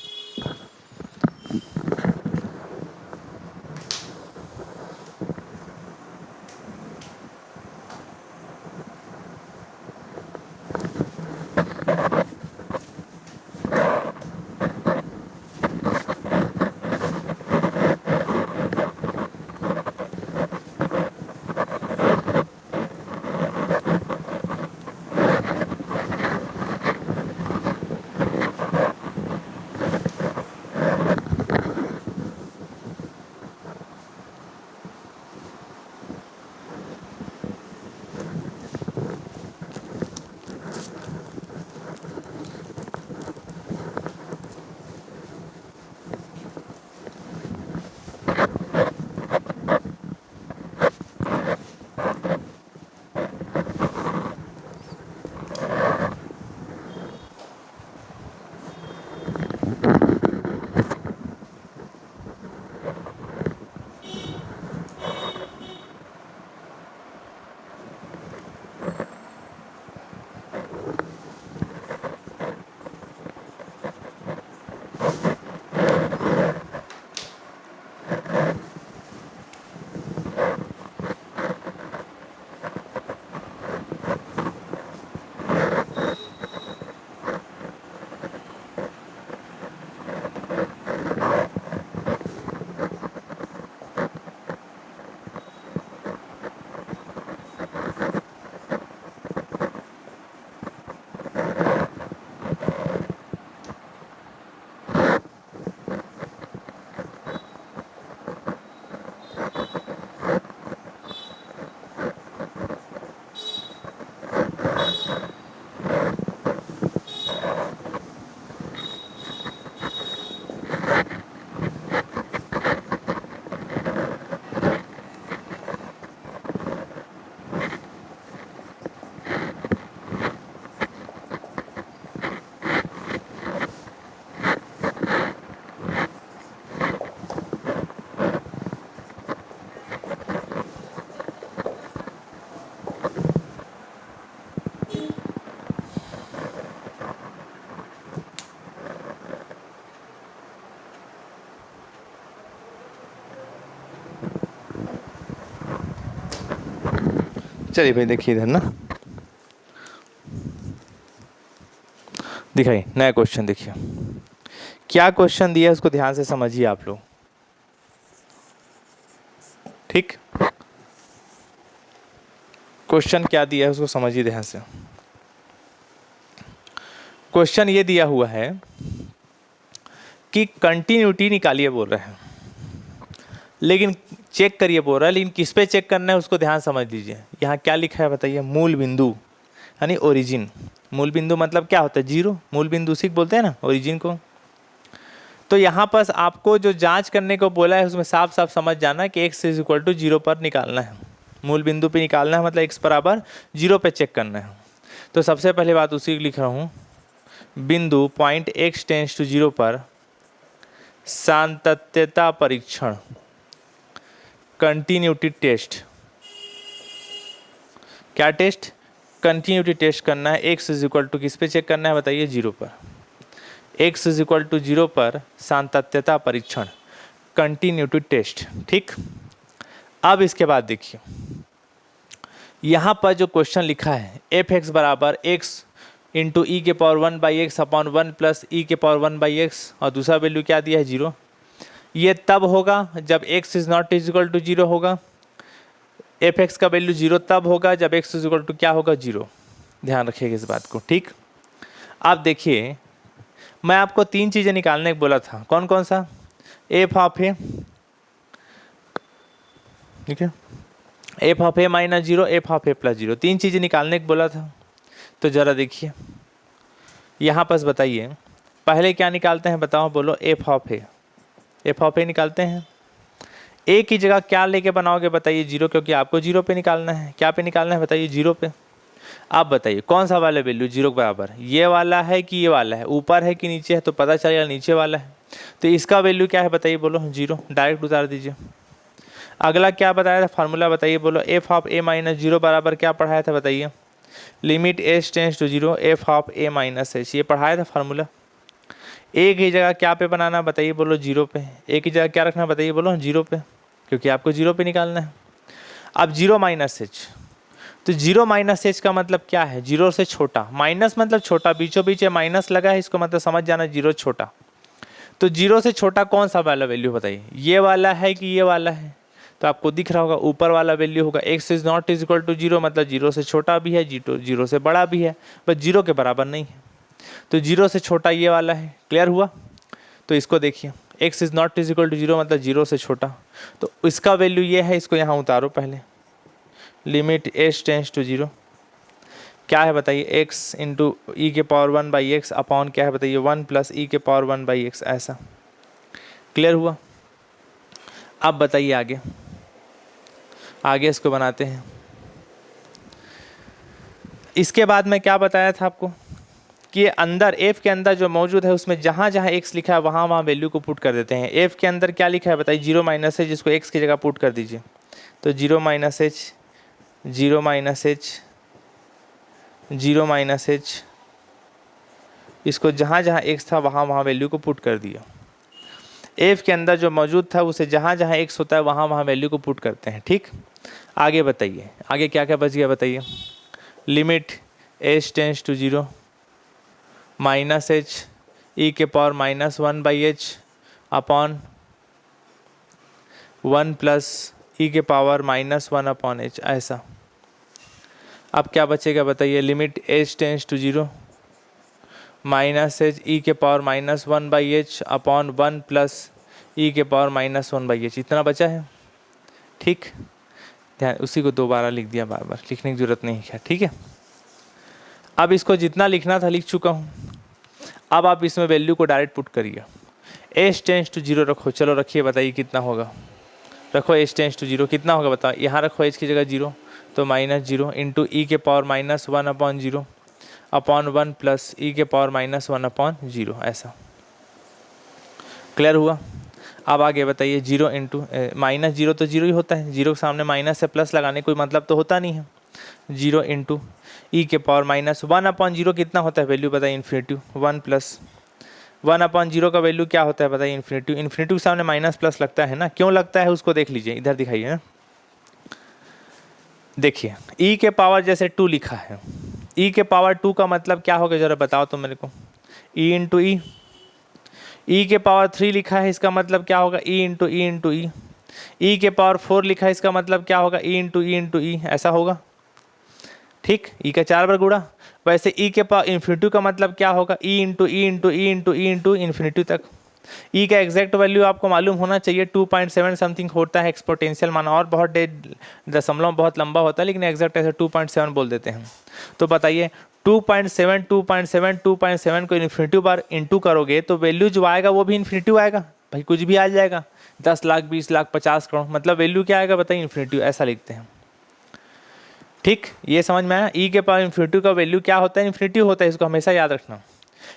चलिए भाई देखिए इधर ना, दिखाइए नया क्वेश्चन देखिए। क्या क्वेश्चन दिया है उसको ध्यान से समझिए आप लोग, ठीक। क्वेश्चन क्या दिया है उसको समझिए ध्यान से। क्वेश्चन ये दिया हुआ है कि कंटिन्यूटी निकालिए बोल रहे हैं, लेकिन चेक करिए बोल रहा है, लेकिन किस पे चेक करना है उसको ध्यान समझ लीजिए। यहाँ क्या लिखा है बताइए, मूल बिंदु यानी ओरिजिन। मूल बिंदु मतलब क्या होता है, जीरो। मूल बिंदु उसी को बोलते हैं ना, ओरिजिन को। तो यहाँ पर आपको जो जांच करने को बोला है उसमें साफ साफ समझ जाना कि x is equal to zero पर निकालना है, मूल बिंदु पे निकालना है, मतलब x बराबर जीरो पे चेक करना है। तो सबसे पहले बात उसी को लिख रहा हूँ, बिंदु point x tends to zero पर सातत्यता परीक्षण, कंटिन्यूटी टेस्ट। क्या टेस्ट, कंटिन्यूटी टेस्ट करना है। x इज इक्वल टू किस पे चेक करना है बताइए, जीरो पर। x is equal to zero पर सातत्यता परीक्षण, कंटिन्यूटी टेस्ट, ठीक। अब इसके बाद देखिए यहाँ पर जो क्वेश्चन लिखा है, एफ एक्स बराबर x इंटू ई के power one by x upon one plus e के पावर वन बाई एक्स, और दूसरा वैल्यू क्या दिया है, जीरो। ये तब होगा जब x is not is equal to zero होगा। एफ एक्स का वैल्यू जीरो तब होगा जब x इज इक्वल टू क्या होगा, जीरो। ध्यान रखिएगा इस बात को, ठीक। आप देखिए मैं आपको तीन चीज़ें निकालने को बोला था, कौन कौन सा, एफ ऑफ ए, ठीक है, F of A minus zero, f of a plus zero, तीन चीज़ें निकालने को बोला था। तो ज़रा देखिए यहाँ पर बताइए पहले क्या निकालते हैं बताओ, बोलो, f of a. F of a निकालते हैं, ए की जगह क्या लेके बनाओगे बताइए, जीरो, क्योंकि आपको जीरो पे निकालना है। क्या पे निकालना है बताइए, जीरो पे। आप बताइए कौन सा वाला वैल्यू जीरो के बराबर, ये वाला है कि ये वाला है, ऊपर है कि नीचे है, तो पता चलेगा नीचे वाला है। तो इसका वैल्यू क्या है बताइए, बोलो, जीरो, डायरेक्ट उतार दीजिए। अगला क्या बताया था, फार्मूला बताइए, बोलो, f of A minus zero बराबर क्या पढ़ाया था बताइए, limit H tends to zero f of A minus H, ये पढ़ाया था फार्मूला। ए की जगह क्या पे बनाना बताइए, बोलो, जीरो पे। ए की जगह क्या रखना बताइए, बोलो, जीरो पे, क्योंकि आपको जीरो पे निकालना है। अब जीरो माइनस एच, तो जीरो माइनस एच का मतलब क्या है, जीरो से छोटा, माइनस मतलब छोटा, बीचों बीच माइनस लगा है, इसको मतलब समझ जाना जीरो छोटा। तो जीरो से छोटा कौन सा वाला वैल्यू बताइए, ये वाला है कि ये वाला है, तो आपको दिख रहा होगा ऊपर वाला वैल्यू होगा। x is not is equal to zero मतलब जीरो से छोटा भी है, जीरो से बड़ा भी है, बस जीरो के बराबर नहीं है। तो जीरो से छोटा ये वाला है, क्लियर हुआ। तो इसको देखिए, x is not is equal to zero मतलब जीरो से छोटा, तो इसका वैल्यू ये है, इसको यहाँ उतारो पहले, limit h tends to zero क्या है बताइए, x इंटू ई के power one by x upon क्या है बताइए, वन प्लस ई के पावर वन बाई एक्स, ऐसा। क्लियर हुआ। अब बताइए आगे, आगे इसको बनाते हैं। इसके बाद में क्या बताया था आपको कि अंदर f के अंदर जो मौजूद है उसमें जहाँ जहाँ x लिखा है वहाँ वहाँ वैल्यू को पुट कर देते हैं। f के अंदर क्या लिखा है बताइए, जीरो माइनस एच, जिसको x की जगह पुट कर दीजिए। तो zero minus H, zero minus H, zero minus H, इसको जहाँ जहाँ x था वहाँ वहाँ वैल्यू को पुट कर दिया। f के अंदर जो मौजूद था उसे जहाँ जहाँ x होता है वहाँ वहाँ वैल्यू को पुट करते हैं, ठीक। आगे बताइए, आगे क्या क्या बच गया बताइए, limit h tends to zero minus h e के power minus one by h upon one plus e के power minus one upon h, ऐसा। अब क्या बचेगा बताइए, limit h tends to zero minus h e के power minus one by h upon one plus e के power minus one by h, इतना बचा है, ठीक। ध्यान, उसी को दोबारा लिख दिया, बार बार लिखने की जरूरत नहीं है, ठीक है। अब इसको जितना लिखना था लिख चुका हूँ। अब आप इसमें वैल्यू को डायरेक्ट पुट करिए, h टेंस टू जीरो रखो, चलो रखिए, बताइए कितना होगा, रखो h टेंस टू जीरो कितना होगा बताओ, यहाँ रखो h की जगह जीरो, तो माइनस जीरो इंटू ई के power minus one upon zero upon one plus e के power minus one upon zero, ऐसा। क्लियर हुआ। अब आगे बताइए, जीरो इंटू माइनस जीरो तो जीरो ही होता है, जीरो के सामने माइनस से प्लस लगाने कोई मतलब तो होता नहीं है। जीरो इंटू ई के power minus one upon zero कितना होता है वैल्यू बताइए, infinity, one plus one upon zero का वैल्यू क्या होता है बताइए, इन्फिनिटी। इन्फिनिटी के सामने माइनस प्लस लगता है ना, क्यों लगता है उसको देख लीजिए, इधर दिखाइए ना। देखिए e के पावर जैसे 2 लिखा है, e के पावर 2 का मतलब क्या होगा जरा बताओ तो मेरे को। e इंटू ई। e के पावर 3 लिखा है, इसका मतलब क्या होगा, e इंटू ई इंटू ई। e के पावर 4 लिखा है, इसका मतलब क्या होगा, e इंटू ई इंटू ई, ऐसा होगा। ठीक, e का 4 बार गुणा। वैसे e के पावर इन्फिनिटी का मतलब क्या होगा, e into E into E into E into infinity तक। e का एग्जैक्ट वैल्यू आपको मालूम होना चाहिए, 2.7 समथिंग होता है एक्सपोनेंशियल मान, और बहुत दशमलव बहुत लंबा होता है, लेकिन एग्जैक्ट ऐसे 2.7 बोल देते हैं। तो बताइए 2.7 2.7 2.7 को इन्फिनिटी बार इंटू करोगे तो वैल्यू जो आएगा वो भी इन्फिनिटी आएगा भाई, कुछ भी आ जाएगा, 10 लाख 20 लाख 50 करोड़, मतलब वैल्यू क्या आएगा बताइए, इन्फिनिटी, ऐसा लिखते हैं। ठीक, ये समझ में आया। e के पावर इन्फिनिटी का वैल्यू क्या होता है, इन्फिनिटी होता है, इसको हमेशा याद रखना।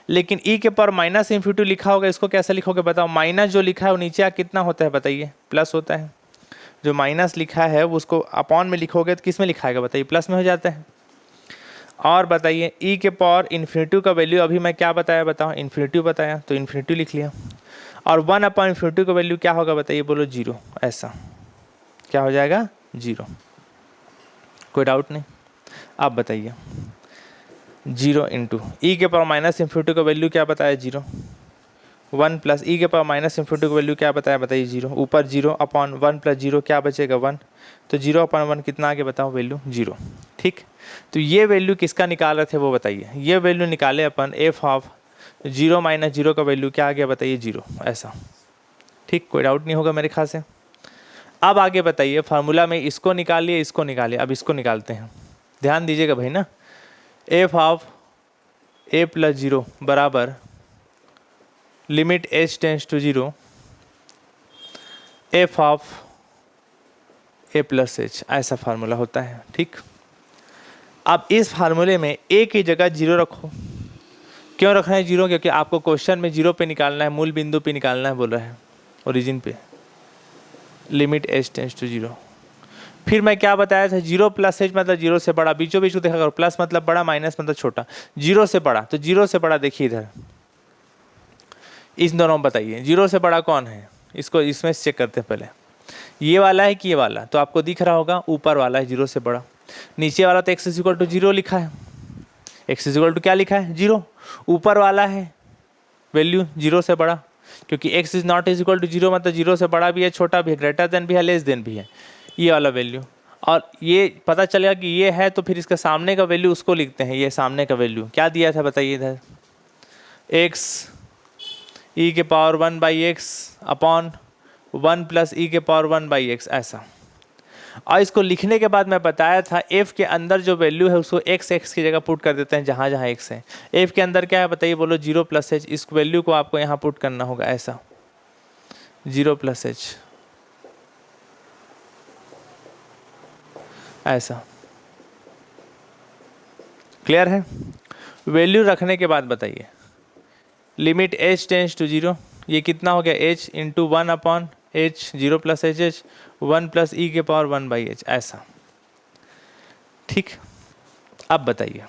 लेकिन e के पावर माइनस इन्फिनिटी लिखा होगा, इसको कैसे लिखोगे बताओ। माइनस जो लिखा है वो नीचे कितना होता है बताइए, प्लस होता है। जो माइनस लिखा है वो उसको अपॉन में लिखोगे तो किस में लिखाएगा बताइए, प्लस में हो जाता है। और बताइए e के पावर इन्फिनिटी का वैल्यू अभी मैं क्या बताया बताओ, इन्फिनिटी बताया, तो इन्फिनिटी लिख लिया। और 1 अपॉन इन्फिनिटी का वैल्यू क्या होगा बताइए, बोलो 0, ऐसा क्या हो जाएगा 0। कोई डाउट नहीं। आप बताइए 0 इंटू ई के पावर माइनस इन्फिनिटी का वैल्यू क्या बताया 0, 1 प्लस ई के पावर माइनस इन्फिनिटी का वैल्यू क्या बताया बताइए 0, ऊपर 0 अपॉन 1 प्लस 0 क्या बचेगा 1, तो 0 अपॉन 1 कितना आगे बताओ, वैल्यू 0। ठीक, तो ये वैल्यू किसका निकाल रहे थे वो बताइए, ये वैल्यू निकाले अपन एफ ऑफ 0 माइनस 0 का वैल्यू क्या आ गया बताइए 0, ऐसा। ठीक, कोई डाउट नहीं होगा मेरे ख्याल से। अब आगे बताइए फार्मूला में इसको निकालिए, इसको निकालिए, अब इसको निकालते हैं, ध्यान दीजिएगा भाई ना। एफ ऑफ a प्लस 0 बराबर limit h tends to 0 F of a plus h, ऐसा फार्मूला होता है। ठीक, अब इस फार्मूले में a की जगह 0 रखो। क्यों रखना है 0, क्योंकि आपको क्वेश्चन में 0 पे निकालना है, मूल बिंदु पे निकालना है बोल रहा है, ओरिजिन पे, लिमिट h टेंस टू 0। फिर मैं क्या बताया था, 0 प्लस h मतलब 0 से बड़ा, बीचों बीच को देखा करो, प्लस मतलब बड़ा, माइनस मतलब छोटा, 0 से बड़ा, तो 0 से बड़ा देखिए इधर, इन दोनों में बताइए 0 से बड़ा कौन है, इसको इसमें चेक करते हैं पहले, ये वाला है कि ये वाला, तो आपको दिख रहा होगा ऊपर वाला है 0 से बड़ा, नीचे वाला तो x इक्वल टू 0 लिखा है, x इक्वल टू क्या लिखा है 0, ऊपर वाला है वैल्यू 0 से बड़ा, क्योंकि x is not is equal to 0 मतलब 0 से बड़ा भी है, छोटा भी है, ग्रेटर देन भी है, लेस देन भी है, ये वाला वैल्यू। और ये पता चलेगा कि ये है तो फिर इसके सामने का वैल्यू उसको लिखते हैं, ये सामने का वैल्यू क्या दिया था बताइए इधर, x e के power 1 by x upon 1 plus e के पावर 1 बाई एक्स, ऐसा। और इसको लिखने के बाद मैं बताया था f के अंदर जो वैल्यू है उसको x की जगह पुट कर देते हैं जहाँ जहाँ x है। f के अंदर क्या है बताइए, बोलो 0 प्लस h, इस वैल्यू को आपको यहाँ पुट करना होगा, ऐसा 0 प्लस h, ऐसा। क्लियर है। वैल्यू रखने के बाद बताइए लिमिट h टेंस टू 0, ये कितना हो गया h into 1 upon h, 0 plus h h 1 plus e के पावर 1 बाई एच, ऐसा। ठीक, अब बताइए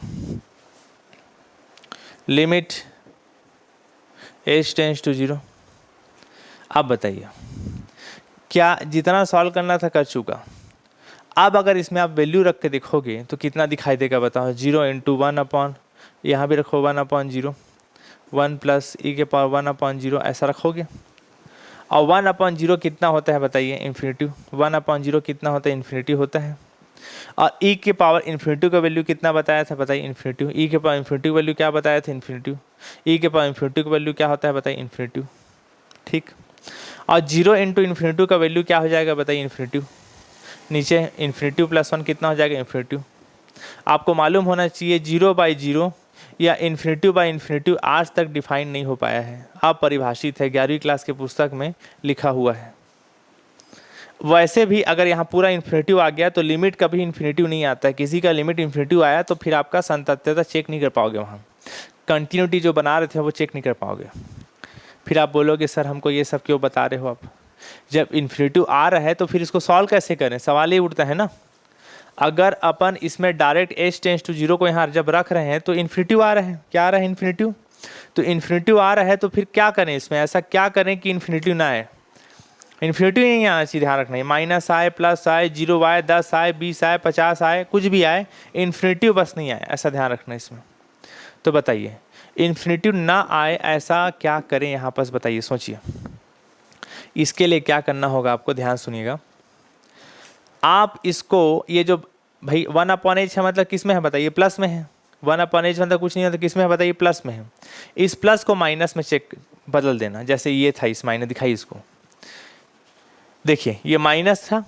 लिमिट h टेंस टू 0, अब बताइए क्या जितना सॉल्व करना था कर चुका। अब अगर इसमें आप वैल्यू रख के देखोगे तो कितना दिखाई देगा बताओ, 0 इंटू 1 अपॉन, यहाँ भी रखो 1 अपॉन 0, 1 प्लस ई के पावर 1 अपॉन 0, ऐसा रखोगे। और 1 अपॉन 0 कितना होता है बताइए, इन्फिनिटी। 1 अपॉन 0 कितना होता है, इन्फिनिटी होता है। और ई के पावर इन्फिनिटी का वैल्यू कितना बताया था बताइए, इन्फिनिटी। ई के पावर इन्फिनिटी वैल्यू क्या बताया था, इन्फिनिटी। ई के पावर इन्फिनिटी का वैल्यू क्या होता है बताइए, इन्फिनिटी। ठीक, और 0 इंटू इन्फिनिटी का वैल्यू क्या हो जाएगा बताइए, इन्फिनिटी। नीचे इन्फिनिटी प्लस 1 कितना हो जाएगा, इन्फिनिटी। आपको मालूम होना चाहिए 0 बाई 0 या इन्फिनिटी बाई इन्फिनिटी आज तक डिफाइन नहीं हो पाया है, अपरिभाषित है, 11वीं क्लास के पुस्तक में लिखा हुआ है। वैसे भी अगर यहाँ पूरा इन्फिनिटी आ गया तो लिमिट कभी इन्फिनिटी नहीं आता है, किसी का लिमिट इन्फिनिटी आया तो फिर आपका संतत्यता चेक नहीं कर पाओगे, वहाँ कंटिन्यूटी जो बना रहे थे वो चेक नहीं कर पाओगे। फिर आप बोलोगे सर हमको ये सब क्यों बता रहे हो आप, जब इन्फिनिटी आ रहा है तो फिर इसको सॉल्व कैसे करें, सवाल ही उठता है ना। अगर अपन इसमें डायरेक्ट h टेंस टू 0 को यहाँ जब रख रहे हैं तो इन्फिनिटी आ रहा है, क्या आ रहा है, इन्फिनिटी। तो इन्फिनिटी आ रहा है तो फिर क्या करें इसमें, ऐसा क्या करें कि इन्फिनिटी ना आए। इन्फिनिटी नहीं आना चाहिए, ध्यान रखना है। माइनस आए, प्लस आए, 0 आए, 10 आए, 20 आए, 50 आए, कुछ भी आए, इन्फिनिटी बस नहीं आए, ऐसा ध्यान रखना है इसमें। तो बताइए इन्फिनिटी ना आए ऐसा क्या करें यहाँ पर, बताइए सोचिए। इसके लिए क्या करना होगा आपको, ध्यान सुनिएगा। आप इसको ये जो भाई 1/h है मतलब किस में है बताइए, प्लस में है। 1/h मतलब कुछ नहीं है तो किस में है बताइए, प्लस में है। इस प्लस को माइनस में चेक बदल देना, जैसे ये था इस माइनस, दिखाई इसको, देखिए ये माइनस था,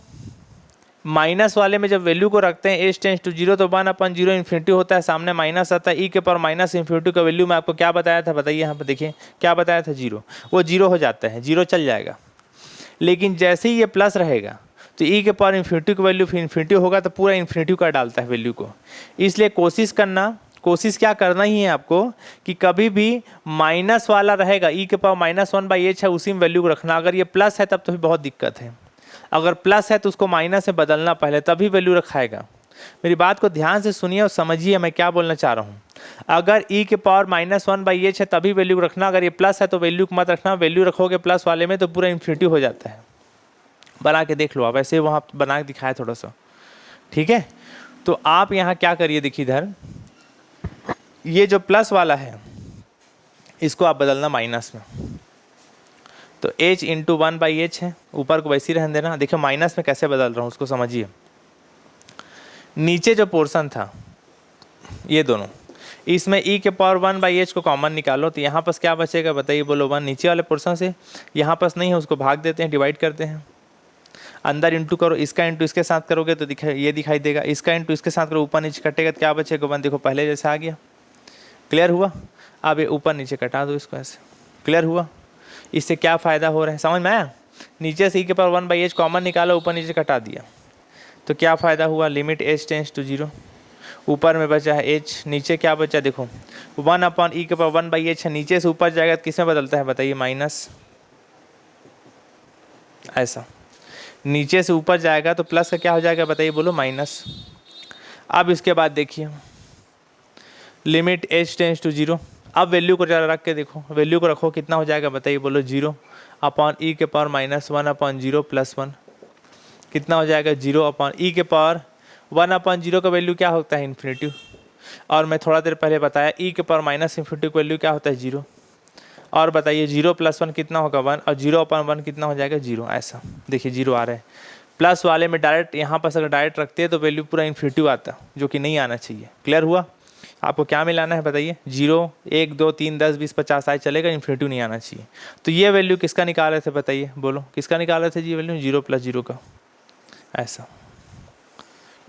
माइनस वाले में जब वैल्यू को रखते हैं h टेंस टू 0 तो 1/0 इन्फिनिटी होता है, सामने माइनस आता है, e के पावर माइनस इन्फिनिटी का वैल्यू मैं आपको क्या बताया था बताइए, यहाँ पर देखिए क्या बताया था, 0, वो 0 हो जाता है, 0 चल जाएगा। लेकिन जैसे ही ये प्लस रहेगा तो e के पावर इन्फिनिटी का वैल्यू फिर इन्फिनिटी होगा तो पूरा इन्फिनिटी का डालता है वैल्यू को। इसलिए कोशिश क्या करना ही है आपको कि कभी भी माइनस वाला रहेगा, e के पावर -1/h है, उसी में वैल्यू को रखना। अगर ये प्लस है तब तो भी बहुत दिक्कत है, अगर प्लस है तो उसको माइनस से बदलना पहले, तभी वैल्यू रखाएगा। मेरी बात को ध्यान से सुनिए और समझिए मैं क्या बोलना चाह रहा हूँ। अगर e के पावर -1/h है तभी वैल्यू रखना, अगर ये प्लस है तो वैल्यू को मत रखना। वैल्यू रखोगे प्लस वाले में तो पूरा इन्फिनिटी हो जाता है। बना के देख लो आप, ऐसे वहाँ बना के दिखाया थोड़ा सा, ठीक है। तो आप यहाँ क्या करिए, देखिए इधर ये जो प्लस वाला है इसको आप बदलना माइनस में, तो h इंटू 1/h है, ऊपर को वैसे ही रहने देना। देखिए माइनस में कैसे बदल रहा हूँ उसको समझिए। नीचे जो पोर्शन था ये दोनों, इसमें e के पावर 1/h को कॉमन निकालो तो यहाँ पास क्या बचेगा बताइए, बोलो 1। नीचे वाले पोर्शन से यहाँ पास नहीं है, उसको भाग देते हैं, डिवाइड करते हैं, अंदर इंटू करो, इसका इंटू इसके साथ करोगे तो ये दिखाई देगा, इसका इंटू इसके साथ करो, ऊपर नीचे कटेगा तो क्या बचेगा 1। देखो पहले जैसा आ गया, क्लियर हुआ। अब ये ऊपर नीचे कटा दो इसको, ऐसे क्लियर हुआ। इससे क्या फ़ायदा हो रहा है समझ में आया। नीचे से e के पावर 1/h कॉमन निकालो, ऊपर नीचे कटा दिया तो क्या फ़ायदा हुआ, लिमिट h टेंस टू 0, ऊपर में बचा है h, नीचे क्या बचा देखो 1/e के पावर 1/h है, नीचे से ऊपर जाएगा तो किस में बदलता है बताइए, माइनस। ऐसा नीचे से ऊपर जाएगा तो प्लस का क्या हो जाएगा बताइए, बोलो माइनस। अब इसके बाद देखिए लिमिट h टेंस टू 0, अब वैल्यू को जरा रख के देखो, वैल्यू को रखो कितना हो जाएगा बताइए, बोलो 0/e के पावर -1/0 + 1, कितना हो जाएगा 0/e के पावर 1/0 का वैल्यू क्या होता है, इन्फिनिटी। और मैं थोड़ा देर पहले बताया e के पावर -इन्फिनिटी का वैल्यू क्या होता है, 0। और बताइए 0 + 1 कितना होगा 1, और 0/1 कितना हो जाएगा 0। ऐसा देखिए 0 आ रहा है, प्लस वाले में डायरेक्ट यहाँ पर अगर डायरेक्ट रखते हैं तो वैल्यू पूरा इन्फिनिटी आता, जो कि नहीं आना चाहिए। क्लियर हुआ। आपको क्या मिलाना है बताइए, 0, 1, 2, 3, 10, 20, 50 आए चलेगा, इन्फिनिटी नहीं आना चाहिए। तो ये वैल्यू किसका निकाल रहे थे बताइए, बोलो किसका निकाल रहे थे जी वैल्यू, 0 + 0 का। ऐसा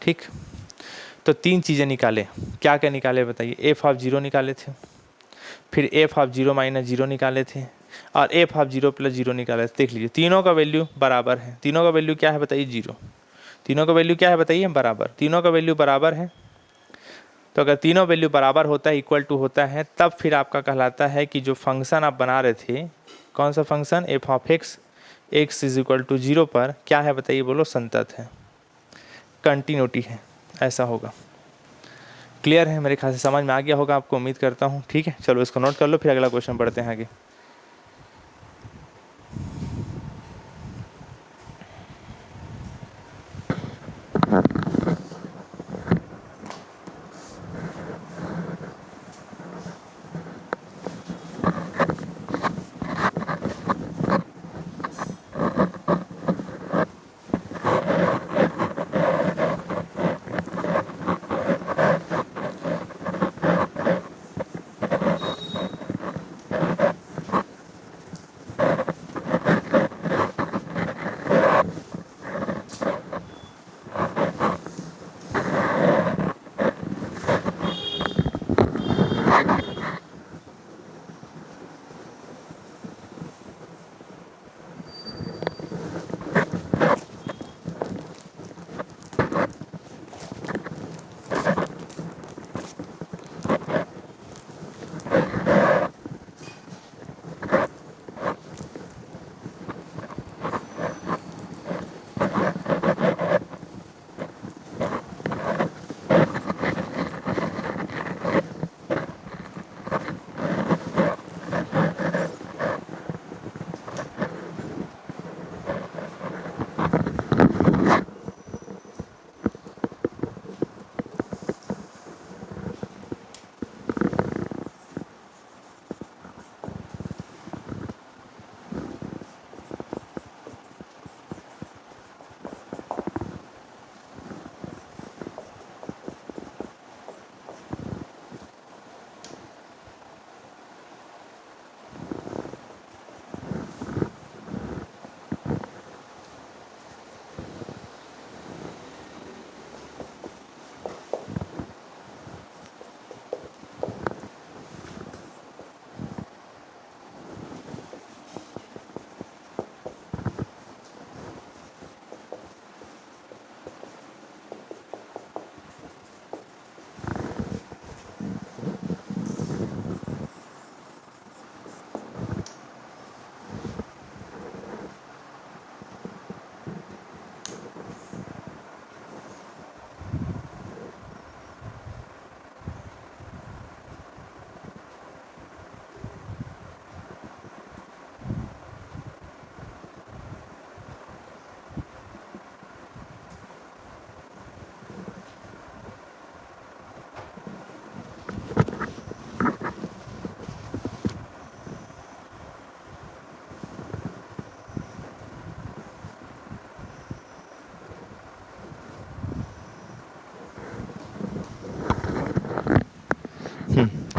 ठीक। तो 3 चीज़ें निकाले, क्या क्या निकाले बताइए, f(0) निकाले थे, फिर f(0 - 0) निकाले थे, और f(0 + 0) निकाले थे। देख लीजिए तीनों का वैल्यू बराबर है। तीनों का वैल्यू क्या है बताइए, 0। तीनों का वैल्यू क्या है बताइए, बराबर। तीनों का वैल्यू बराबर है, तो अगर तीनों वैल्यू बराबर होता है, इक्वल टू होता है, तब फिर आपका कहलाता है कि जो फंक्शन आप बना रहे थे, कौन सा फंक्शन, f(x) x = 0 पर क्या है बताइए, बोलो संतत है, कंटिन्यूटी है। ऐसा होगा। क्लियर है, मेरे ख्याल से समझ में आ गया होगा आपको, उम्मीद करता हूँ। ठीक है, चलो इसको नोट कर लो, फिर अगला क्वेश्चन पढ़ते हैं आगे।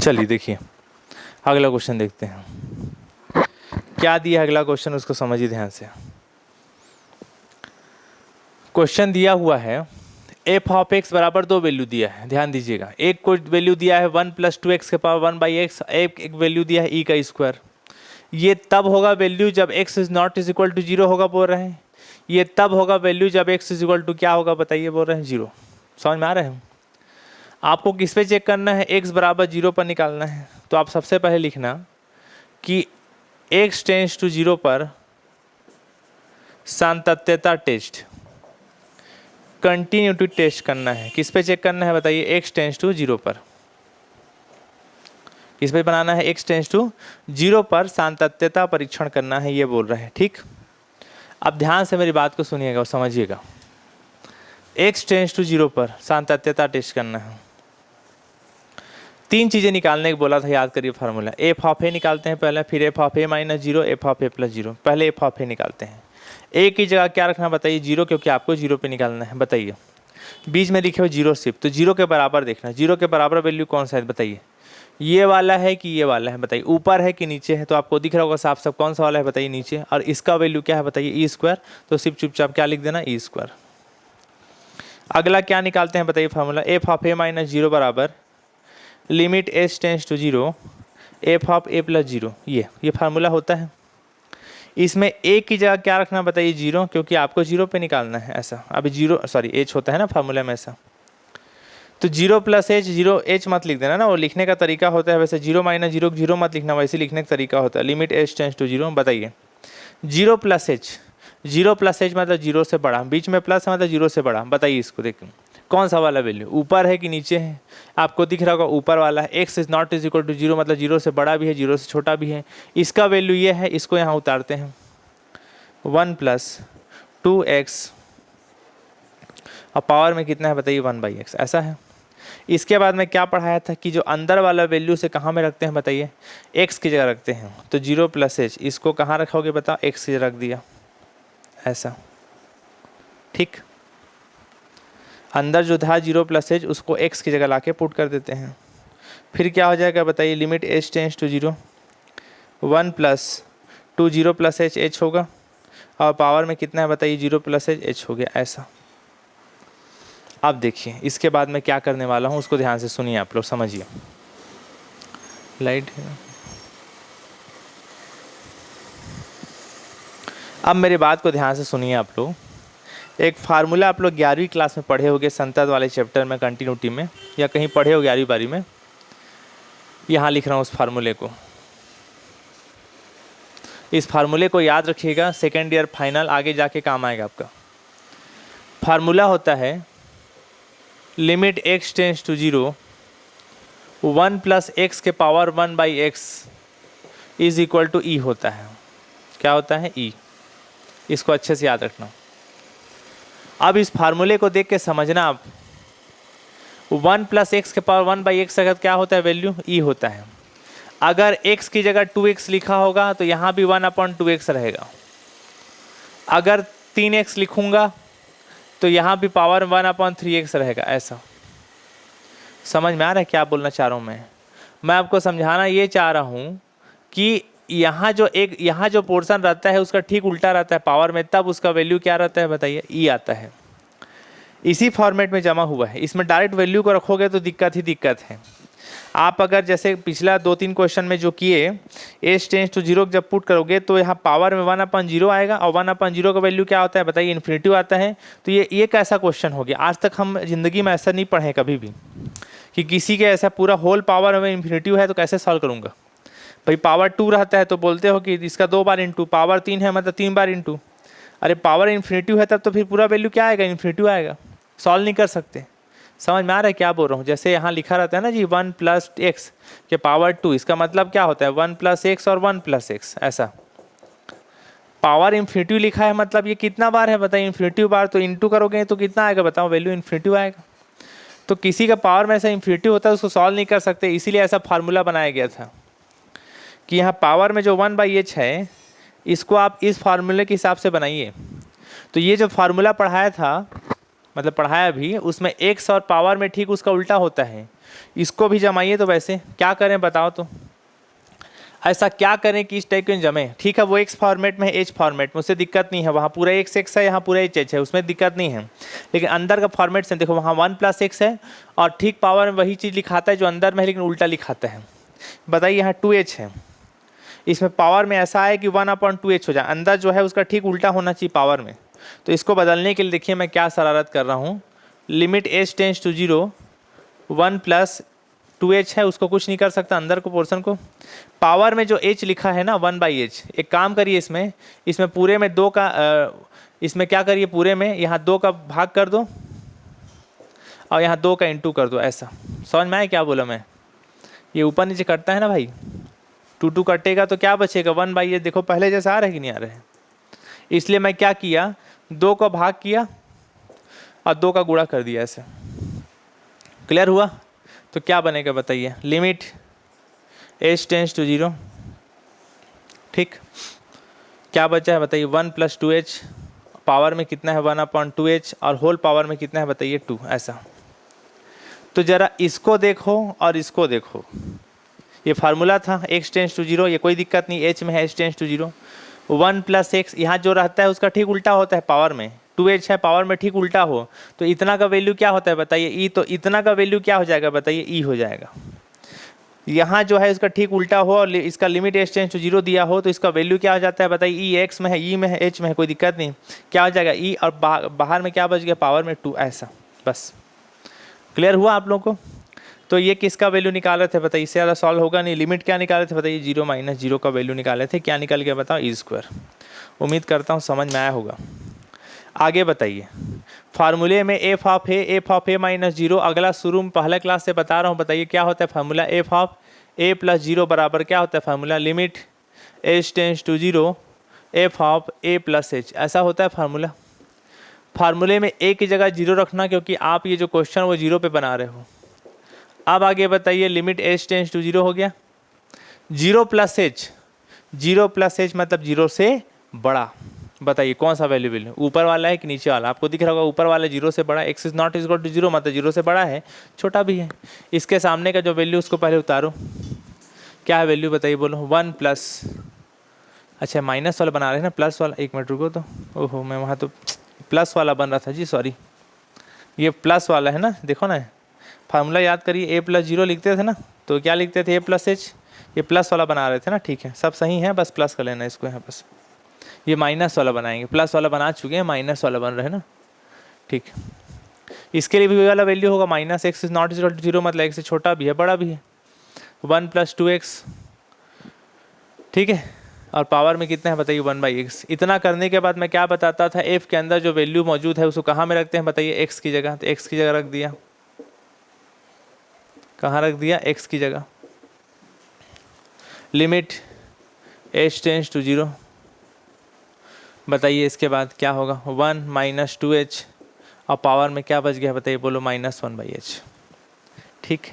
चलिए देखिए अगला क्वेश्चन देखते हैं क्या दिया है। अगला क्वेश्चन उसको समझिए ध्यान से। क्वेश्चन दिया हुआ है एफ ऑफ एक्स बराबर दो वैल्यू दिया है, ध्यान दीजिएगा। एक को वैल्यू दिया है 1 + 2x के पावर 1/x, एक वैल्यू दिया है e का स्क्वायर। ये तब होगा वैल्यू जब x is not is equal to 0 होगा बोल रहे हैं। ये तब होगा वैल्यू जब x इज इक्वल टू क्या होगा बताइए, बोल रहे हैं 0। समझ में आ रहा है? आपको किस पे चेक करना है, x बराबर 0 पर निकालना है। तो आप सबसे पहले लिखना कि x टेंड्स टू 0 पर सातत्यता टेस्ट, कंटिन्यूटी टेस्ट करना है। किस पे चेक करना है बताइए, x टेंड्स टू 0 पर। किस पे बनाना है, x टेंड्स टू 0 पर सातत्यता परीक्षण करना है, ये बोल रहे हैं। ठीक, अब ध्यान से मेरी बात को सुनिएगा और समझिएगा। x टेंड्स टू 0 पर सातत्यता टेस्ट करना है। तीन चीज़ें निकालने को बोला था, याद करिए फार्मूला। एफ ऑफ ए निकालते हैं पहले, फिर F of A minus 0, F of a plus 0। पहले एफ ऑफ ए निकालते हैं। ए की जगह क्या रखना बताइए, 0, क्योंकि आपको 0 पे निकालना है। बताइए, बीच में लिखे हुए 0 सिर्फ, तो 0 के बराबर देखना। 0 के बराबर वैल्यू कौन सा है बताइए, ये वाला है कि ये वाला है बताइए, ऊपर है कि नीचे है। तो आपको दिख रहा होगा साफ साफ कौन सा वाला है बताइए, नीचे। और इसका वैल्यू क्या है बताइए, ई स्क्वायर। तो सिर्फ चुपचाप क्या लिख देना, ई स्क्वायर। अगला क्या निकालते हैं बताइए formula, F of A minus 0 बराबर limit H tends to 0 F of a plus 0। ये फार्मूला होता है। इसमें ए की जगह क्या रखना बताइए, 0, क्योंकि आपको 0 पे निकालना है। ऐसा अभी 0 सॉरी एच होता है ना फार्मूला में ऐसा। तो 0 + h, 0 h मत लिख देना ना, वो लिखने का तरीका होता है वैसे। 0 - 0 0 मत लिखना, वैसे लिखने का तरीका होता है। Limit h tends to 0। बताइए 0 + h, 0 + h मतलब 0 से बड़ा, बीच में प्लस है मतलब 0 से बड़ा। बताइए इसको देखिए कौन सा वाला वैल्यू, ऊपर है कि नीचे है। आपको दिख रहा होगा ऊपर वाला है। x is not is equal to 0 मतलब 0 से बड़ा भी है, 0 से छोटा भी है। इसका वैल्यू ये है, इसको यहाँ उतारते हैं 1 + 2x और पावर में कितना है बताइए 1/x, ऐसा है। इसके बाद में क्या पढ़ाया था कि जो अंदर वाला वैल्यू से कहाँ में रखते हैं बताइए, x की जगह रखते हैं। तो 0 + h, इसको कहाँ रखोगे बताओ, x की जगह रख दिया ऐसा। ठीक, अंदर जो था 0 + h उसको x की जगह लाके पुट कर देते हैं। फिर क्या हो जाएगा बताइए, limit h tends to 0 1 + 2 0 + h h होगा और पावर में कितना है बताइए 0 + h h हो गया ऐसा। अब देखिए इसके बाद मैं क्या करने वाला हूँ उसको ध्यान से सुनिए, आप लोग समझिए। लाइट है ना, अब मेरी बात को ध्यान से सुनिए आप लोग। एक फार्मूला आप लोग 11वीं क्लास में पढ़े होंगे, संतत वाले चैप्टर में, कंटिन्यूटी में, या कहीं पढ़े हो 11वीं 12वीं में। यहाँ लिख रहा हूँ उस फार्मूले को। इस फार्मूले को याद रखिएगा, सेकेंड ईयर फाइनल आगे जाके काम आएगा आपका। फार्मूला होता है limit x tends to 0 1 + x के power 1/x is equal to e होता है। क्या होता है, ई। इसको अच्छे से याद रखना। अब इस फार्मूले को देख के समझना आप, 1 + x के पावर 1/x अगर क्या होता है वैल्यू, ई होता है। अगर x की जगह 2x लिखा होगा तो यहाँ भी 1/2x रहेगा। अगर 3x लिखूंगा तो यहाँ भी पावर 1/3x रहेगा ऐसा। समझ में आ रहा है क्या बोलना चाह रहा हूँ मैं आपको समझाना ये चाह रहा हूँ कि यहाँ जो पोर्शन रहता है उसका ठीक उल्टा रहता है पावर में, तब उसका वैल्यू क्या रहता है बताइए, ई आता है। इसी फॉर्मेट में जमा हुआ है। इसमें डायरेक्ट वैल्यू को रखोगे तो दिक्कत ही दिक्कत है। आप अगर जैसे पिछला 2-3 क्वेश्चन में जो किए, h टेंस टू 0 जब पुट करोगे तो यहाँ पावर में 1/0 आएगा और 1/0 का वैल्यू क्या होता है बताइए, इन्फिनिटी आता है। तो ये कैसा क्वेश्चन हो गया, आज तक हम जिंदगी में ऐसा नहीं पढ़े कभी भी कि किसी के ऐसा पूरा होल पावर में इन्फिनिटी है तो कैसे सॉल्व करूँगा। भाई पावर 2 रहता है तो बोलते हो कि इसका 2 बार इंटू, पावर 3 है मतलब 3 बार इंटू। अरे पावर इन्फिनिटी है तब तो फिर पूरा वैल्यू क्या आएगा, इन्फिनिटी आएगा। सॉल्व नहीं कर सकते। समझ में आ रहा है क्या बोल रहा हूँ। जैसे यहाँ लिखा रहता है ना जी 1 + x के पावर 2, इसका मतलब क्या होता है 1 + x और 1 + x ऐसा। पावर इन्फिनिटी लिखा है मतलब ये कितना बार है बताइए, इन्फिनिटी बार। तो इंटू करोगे तो कितना आएगा बताओ, वैल्यू इन्फिनिटी आएगा। तो किसी का पावर में ऐसा इन्फिनिटी होता है उसको सॉल्व नहीं कर सकते, इसीलिए ऐसा फार्मूला बनाया गया था कि यहाँ पावर में जो 1/h है इसको आप इस फार्मूले के हिसाब से बनाइए। तो ये जो फार्मूला पढ़ाया था मतलब पढ़ाया भी, उसमें एक्स और पावर में ठीक उसका उल्टा होता है। इसको भी जमाइए तो वैसे क्या करें बताओ तो, ऐसा क्या करें कि इस टाइप के जमे। ठीक है वो एक्स फॉर्मेट में है, एच फॉर्मेट में, उससे दिक्कत नहीं है, वहाँ पूरा एक्स एक्स है, यहाँ पूरा एच एच है, उसमें दिक्कत नहीं है। लेकिन अंदर का फॉर्मेट से देखो, वहाँ 1+x है और ठीक पावर में वही चीज़ लिखाता है जो अंदर में है, लेकिन उल्टा लिखाता है। बताइए यहाँ 2h है, इसमें पावर में ऐसा है कि 1/2h हो जाए, अंदर जो है उसका ठीक उल्टा होना चाहिए पावर में। तो इसको बदलने के लिए देखिए मैं क्या शरारत कर रहा हूँ, limit h tends to 0, 1+2h है, उसको कुछ नहीं कर सकता अंदर को पोर्शन को। पावर में जो h लिखा है ना 1/h, एक काम करिए इसमें पूरे में 2 का इसमें क्या करिए, पूरे में यहाँ 2 का भाग कर दो और यहाँ 2 का इंटू कर दो। ऐसा समझ में आया क्या बोला मैं? ये ऊपर नीचे कटता है ना भाई, 2 कटेगा तो क्या बचेगा 1/h। देखो पहले जैसा आ रहा है कि नहीं आ रहा है? इसलिए मैं क्या किया, 2 का भाग किया और 2 का गुणा कर दिया ऐसे। क्लियर हुआ? तो क्या बनेगा बताइए, लिमिट h टेंस टू 0, ठीक। क्या बचा है बताइए, 1+2h, पावर में कितना है 1/2h, और होल पावर में कितना है बताइए 2। ऐसा तो जरा इसको देखो और इसको देखो, ये फार्मूला था x टेंस टू 0, ये कोई दिक्कत नहीं, h में है h टेंस टू 0। 1+x यहाँ जो रहता है उसका ठीक उल्टा होता है पावर में, 2h है पावर में ठीक उल्टा हो तो इतना का वैल्यू क्या होता है बताइए, e। तो इतना का वैल्यू क्या हो जाएगा बताइए, e हो जाएगा। यहाँ जो है इसका ठीक उल्टा हो और इसका लिमिट h टेंस टू 0 दिया हो तो इसका वैल्यू क्या हो जाता है बताइए, e x में है, e में है, h में है, कोई दिक्कत नहीं, क्या हो जाएगा e, और बाहर में क्या बच गया पावर में 2। ऐसा बस क्लियर हुआ आप लोगों को? तो ये किसका वैल्यू निकाले थे बताइए, इससे ज़्यादा सॉल्व होगा नहीं। लिमिट क्या निकाले थे बताइए, 0 - 0 का वैल्यू निकाले थे, क्या निकल गया बताओ, e²। उम्मीद करता हूँ समझ में आया होगा। आगे बताइए, फार्मूले में f ऑफ a -0, अगला शुरू में पहला क्लास से बता रहा हूँ, बताइए क्या होता है फार्मूला, f ऑफ a + 0 बराबर क्या होता है formula, limit h tends to 0 f of a + h, ऐसा होता है फार्मूला। फार्मूले में a की जगह 0 रखना, क्योंकि आप ये जो क्वेश्चन वो 0 पे बना रहे हो। अब आगे बताइए, लिमिट h टेंस टू 0 हो गया, 0+h, 0+h मतलब 0 से बड़ा। बताइए कौन सा वैल्यूबल है, ऊपर वाला है कि नीचे वाला? आपको दिख रहा होगा ऊपर वाला 0 से बड़ा, x is not equal to 0 मतलब 0 से बड़ा है, छोटा भी है। इसके सामने का जो वैल्यू उसको पहले उतारो, क्या है वैल्यू बताइए, बोलो 1+, अच्छा माइनस वाला बना रहे हैं ना, प्लस वाला, एक मिनट रुको तो, ओहो मैं वहाँ तो प्लस वाला बन रहा था जी, सॉरी, ये प्लस वाला है ना, देखो ना फार्मूला याद करिए, a + 0 लिखते थे ना, तो क्या लिखते थे a+h, ये प्लस वाला बना रहे थे ना, ठीक है सब सही है, बस प्लस कर लेना इसको यहाँ, बस ये माइनस वाला बनाएंगे, प्लस वाला बना चुके हैं, माइनस वाला बन रहे हैं ना, ठीक। इसके लिए भी वाला वैल्यू होगा, -x is not equal to 0 मतलब x से छोटा भी है बड़ा भी है, 1+2x, ठीक है, और पावर में कितना है बताइए 1/x। इतना करने के बाद मैं क्या बताता था, f के अंदर जो वैल्यू मौजूद है उसको कहाँ में रखते हैं बताइए, x की जगह, तो x की जगह रख दिया, कहाँ रख दिया, x की जगह। लिमिट h टेंस टू 0, बताइए इसके बाद क्या होगा, 1 - 2h, और पावर में क्या बच गया बताइए, बोलो -1/h, ठीक।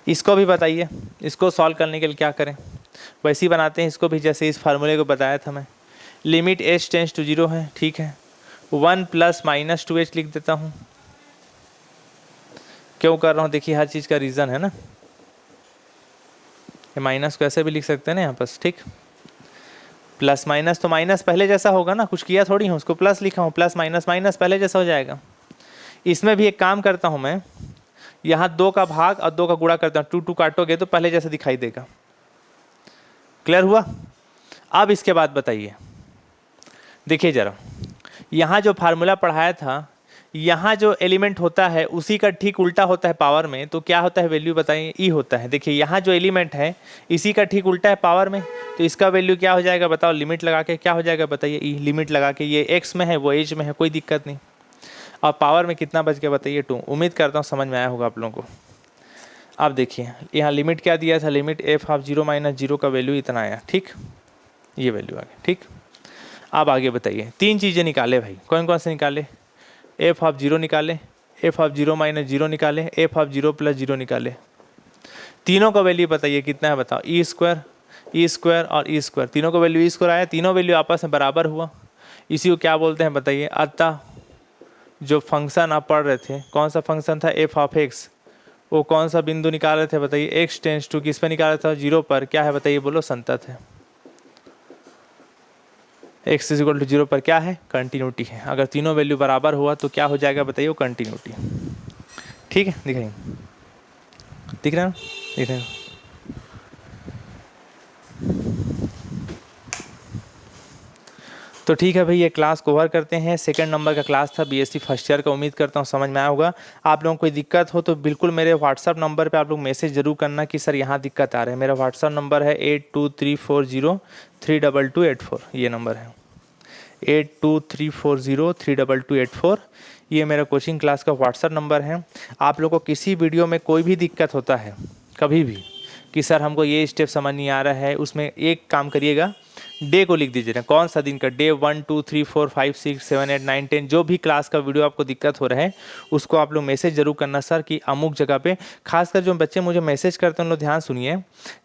इसको भी बताइए, इसको सॉल्व करने के लिए क्या करें, वैसे ही बनाते हैं इसको भी, जैसे इस फार्मूले को बताया था मैं। लिमिट h टेंस टू 0 है, ठीक है, 1 + -2h लिख देता हूँ। क्यों कर रहा हूँ देखिए, हर चीज़ का रीज़न है ना, ये माइनस को ऐसे भी लिख सकते हैं ना यहाँ पर, ठीक। प्लस माइनस तो माइनस पहले जैसा होगा ना, कुछ किया थोड़ी हूँ, उसको प्लस लिखा हूँ, प्लस माइनस माइनस पहले जैसा हो जाएगा। इसमें भी एक काम करता हूँ मैं, यहाँ 2 का भाग और 2 का गुणा करता हूँ, 2 काटोगे तो पहले जैसा दिखाई देगा। क्लियर हुआ? अब इसके बाद बताइए, देखिए जरा, यहाँ जो फार्मूला पढ़ाया था, यहाँ जो एलिमेंट होता है उसी का ठीक उल्टा होता है पावर में, तो क्या होता है वैल्यू बताइए, ई होता है। देखिए यहाँ जो एलिमेंट है इसी का ठीक उल्टा है पावर में, तो इसका वैल्यू क्या हो जाएगा बताओ, लिमिट लगा के क्या हो जाएगा बताइए, ई। लिमिट लगा के, ये एक्स में है वो एज में है, कोई दिक्कत नहीं। और पावर में कितना बच गया बताइए, 2। उम्मीद करता हूँ समझ में आया होगा आप लोगों को। अब देखिए यहाँ लिमिट क्या दिया था, लिमिट f ऑफ 0 - 0 का वैल्यू इतना आया, ठीक, ये वैल्यू आ गया, ठीक। अब आगे बताइए, 3 चीज़ें निकाले भाई, कौन कौन से निकाले, f ऑफ 0 निकाले, f ऑफ 0 - 0 निकाले, f ऑफ 0 + 0 निकाले। तीनों का वैल्यू बताइए कितना है बताओ, e² और e², तीनों का वैल्यू e² आया, तीनों वैल्यू आपस में बराबर हुआ, इसी को क्या बोलते हैं बताइए, अतः जो फंक्शन आप पढ़ रहे थे, कौन सा फंक्शन था, एफ ऑफ एक्स, वो कौन सा बिंदु निकाल रहे थे बताइए, एक्स टेंस टू किस पे निकाल रहा था, 0 पर, क्या है बताइए, बोलो, संतत है। एक्स इज इक्वल टू 0 पर क्या है, कंटिन्यूटी है। अगर तीनों वैल्यू बराबर हुआ तो क्या हो जाएगा बताइए, वो कंटिन्यूटी। ठीक है, दिखाइए, दिख रहा है, दिख रहा है। तो ठीक है भाई, ये क्लास कवर करते हैं। सेकंड नंबर का क्लास था बीएससी फर्स्ट ईयर का। उम्मीद करता हूँ समझ में आया होगा। आप लोगों को कोई दिक्कत हो तो बिल्कुल मेरे व्हाट्सअप नंबर पे आप लोग मैसेज जरूर करना कि सर यहाँ दिक्कत आ रहा है। मेरा व्हाट्सअप नंबर है 8234032284, ये नंबर है 8234032284। ये मेरा कोचिंग क्लास का व्हाट्सअप नंबर है। आप लोग को किसी वीडियो में कोई भी दिक्कत होता है कभी भी कि सर हमको ये स्टेप समझ नहीं आ रहा है, उसमें एक काम करिएगा, डे को लिख दीजिए ना, कौन सा दिन का, डे 1 2 3 4 5 6 7 8 9 10, जो भी क्लास का वीडियो आपको दिक्कत हो रहा है उसको आप लोग मैसेज जरूर करना सर कि अमुक जगह पे। खासकर जो बच्चे मुझे मैसेज करते हैं उन लोग ध्यान सुनिए,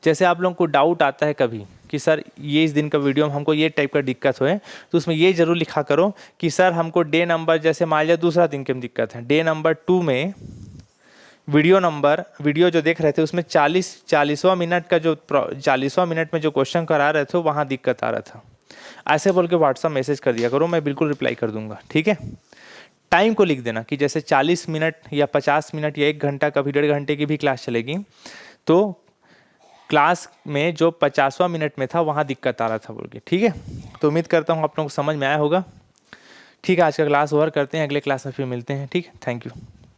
जैसे आप लोगों को डाउट आता है कभी कि सर ये इस दिन का वीडियो में हमको ये टाइप का दिक्कत हो, तो उसमें ये जरूर लिखा करो कि सर हमको डे नंबर, जैसे मान लिया दूसरा दिन की दिक्कत है, डे नंबर 2 में वीडियो जो देख रहे थे उसमें 40वां मिनट का जो 40वां मिनट में जो क्वेश्चन करा रहे थे वहाँ दिक्कत आ रहा था। ऐसे बोल के व्हाट्सअप मैसेज कर दिया करो, मैं बिल्कुल रिप्लाई कर दूंगा। ठीक है, टाइम को लिख देना कि जैसे 40 मिनट या 50 मिनट या 1 घंटा, कभी 1.5 घंटे की भी क्लास चलेगी, तो क्लास में जो 50वां मिनट में था वहाँ दिक्कत आ रहा था बोल के। ठीक है, तो उम्मीद करता हूँ आप लोगों को समझ में आया होगा। ठीक है, आज का क्लास ओवर करते हैं, अगले क्लास में फिर मिलते हैं। ठीक है, थैंक यू।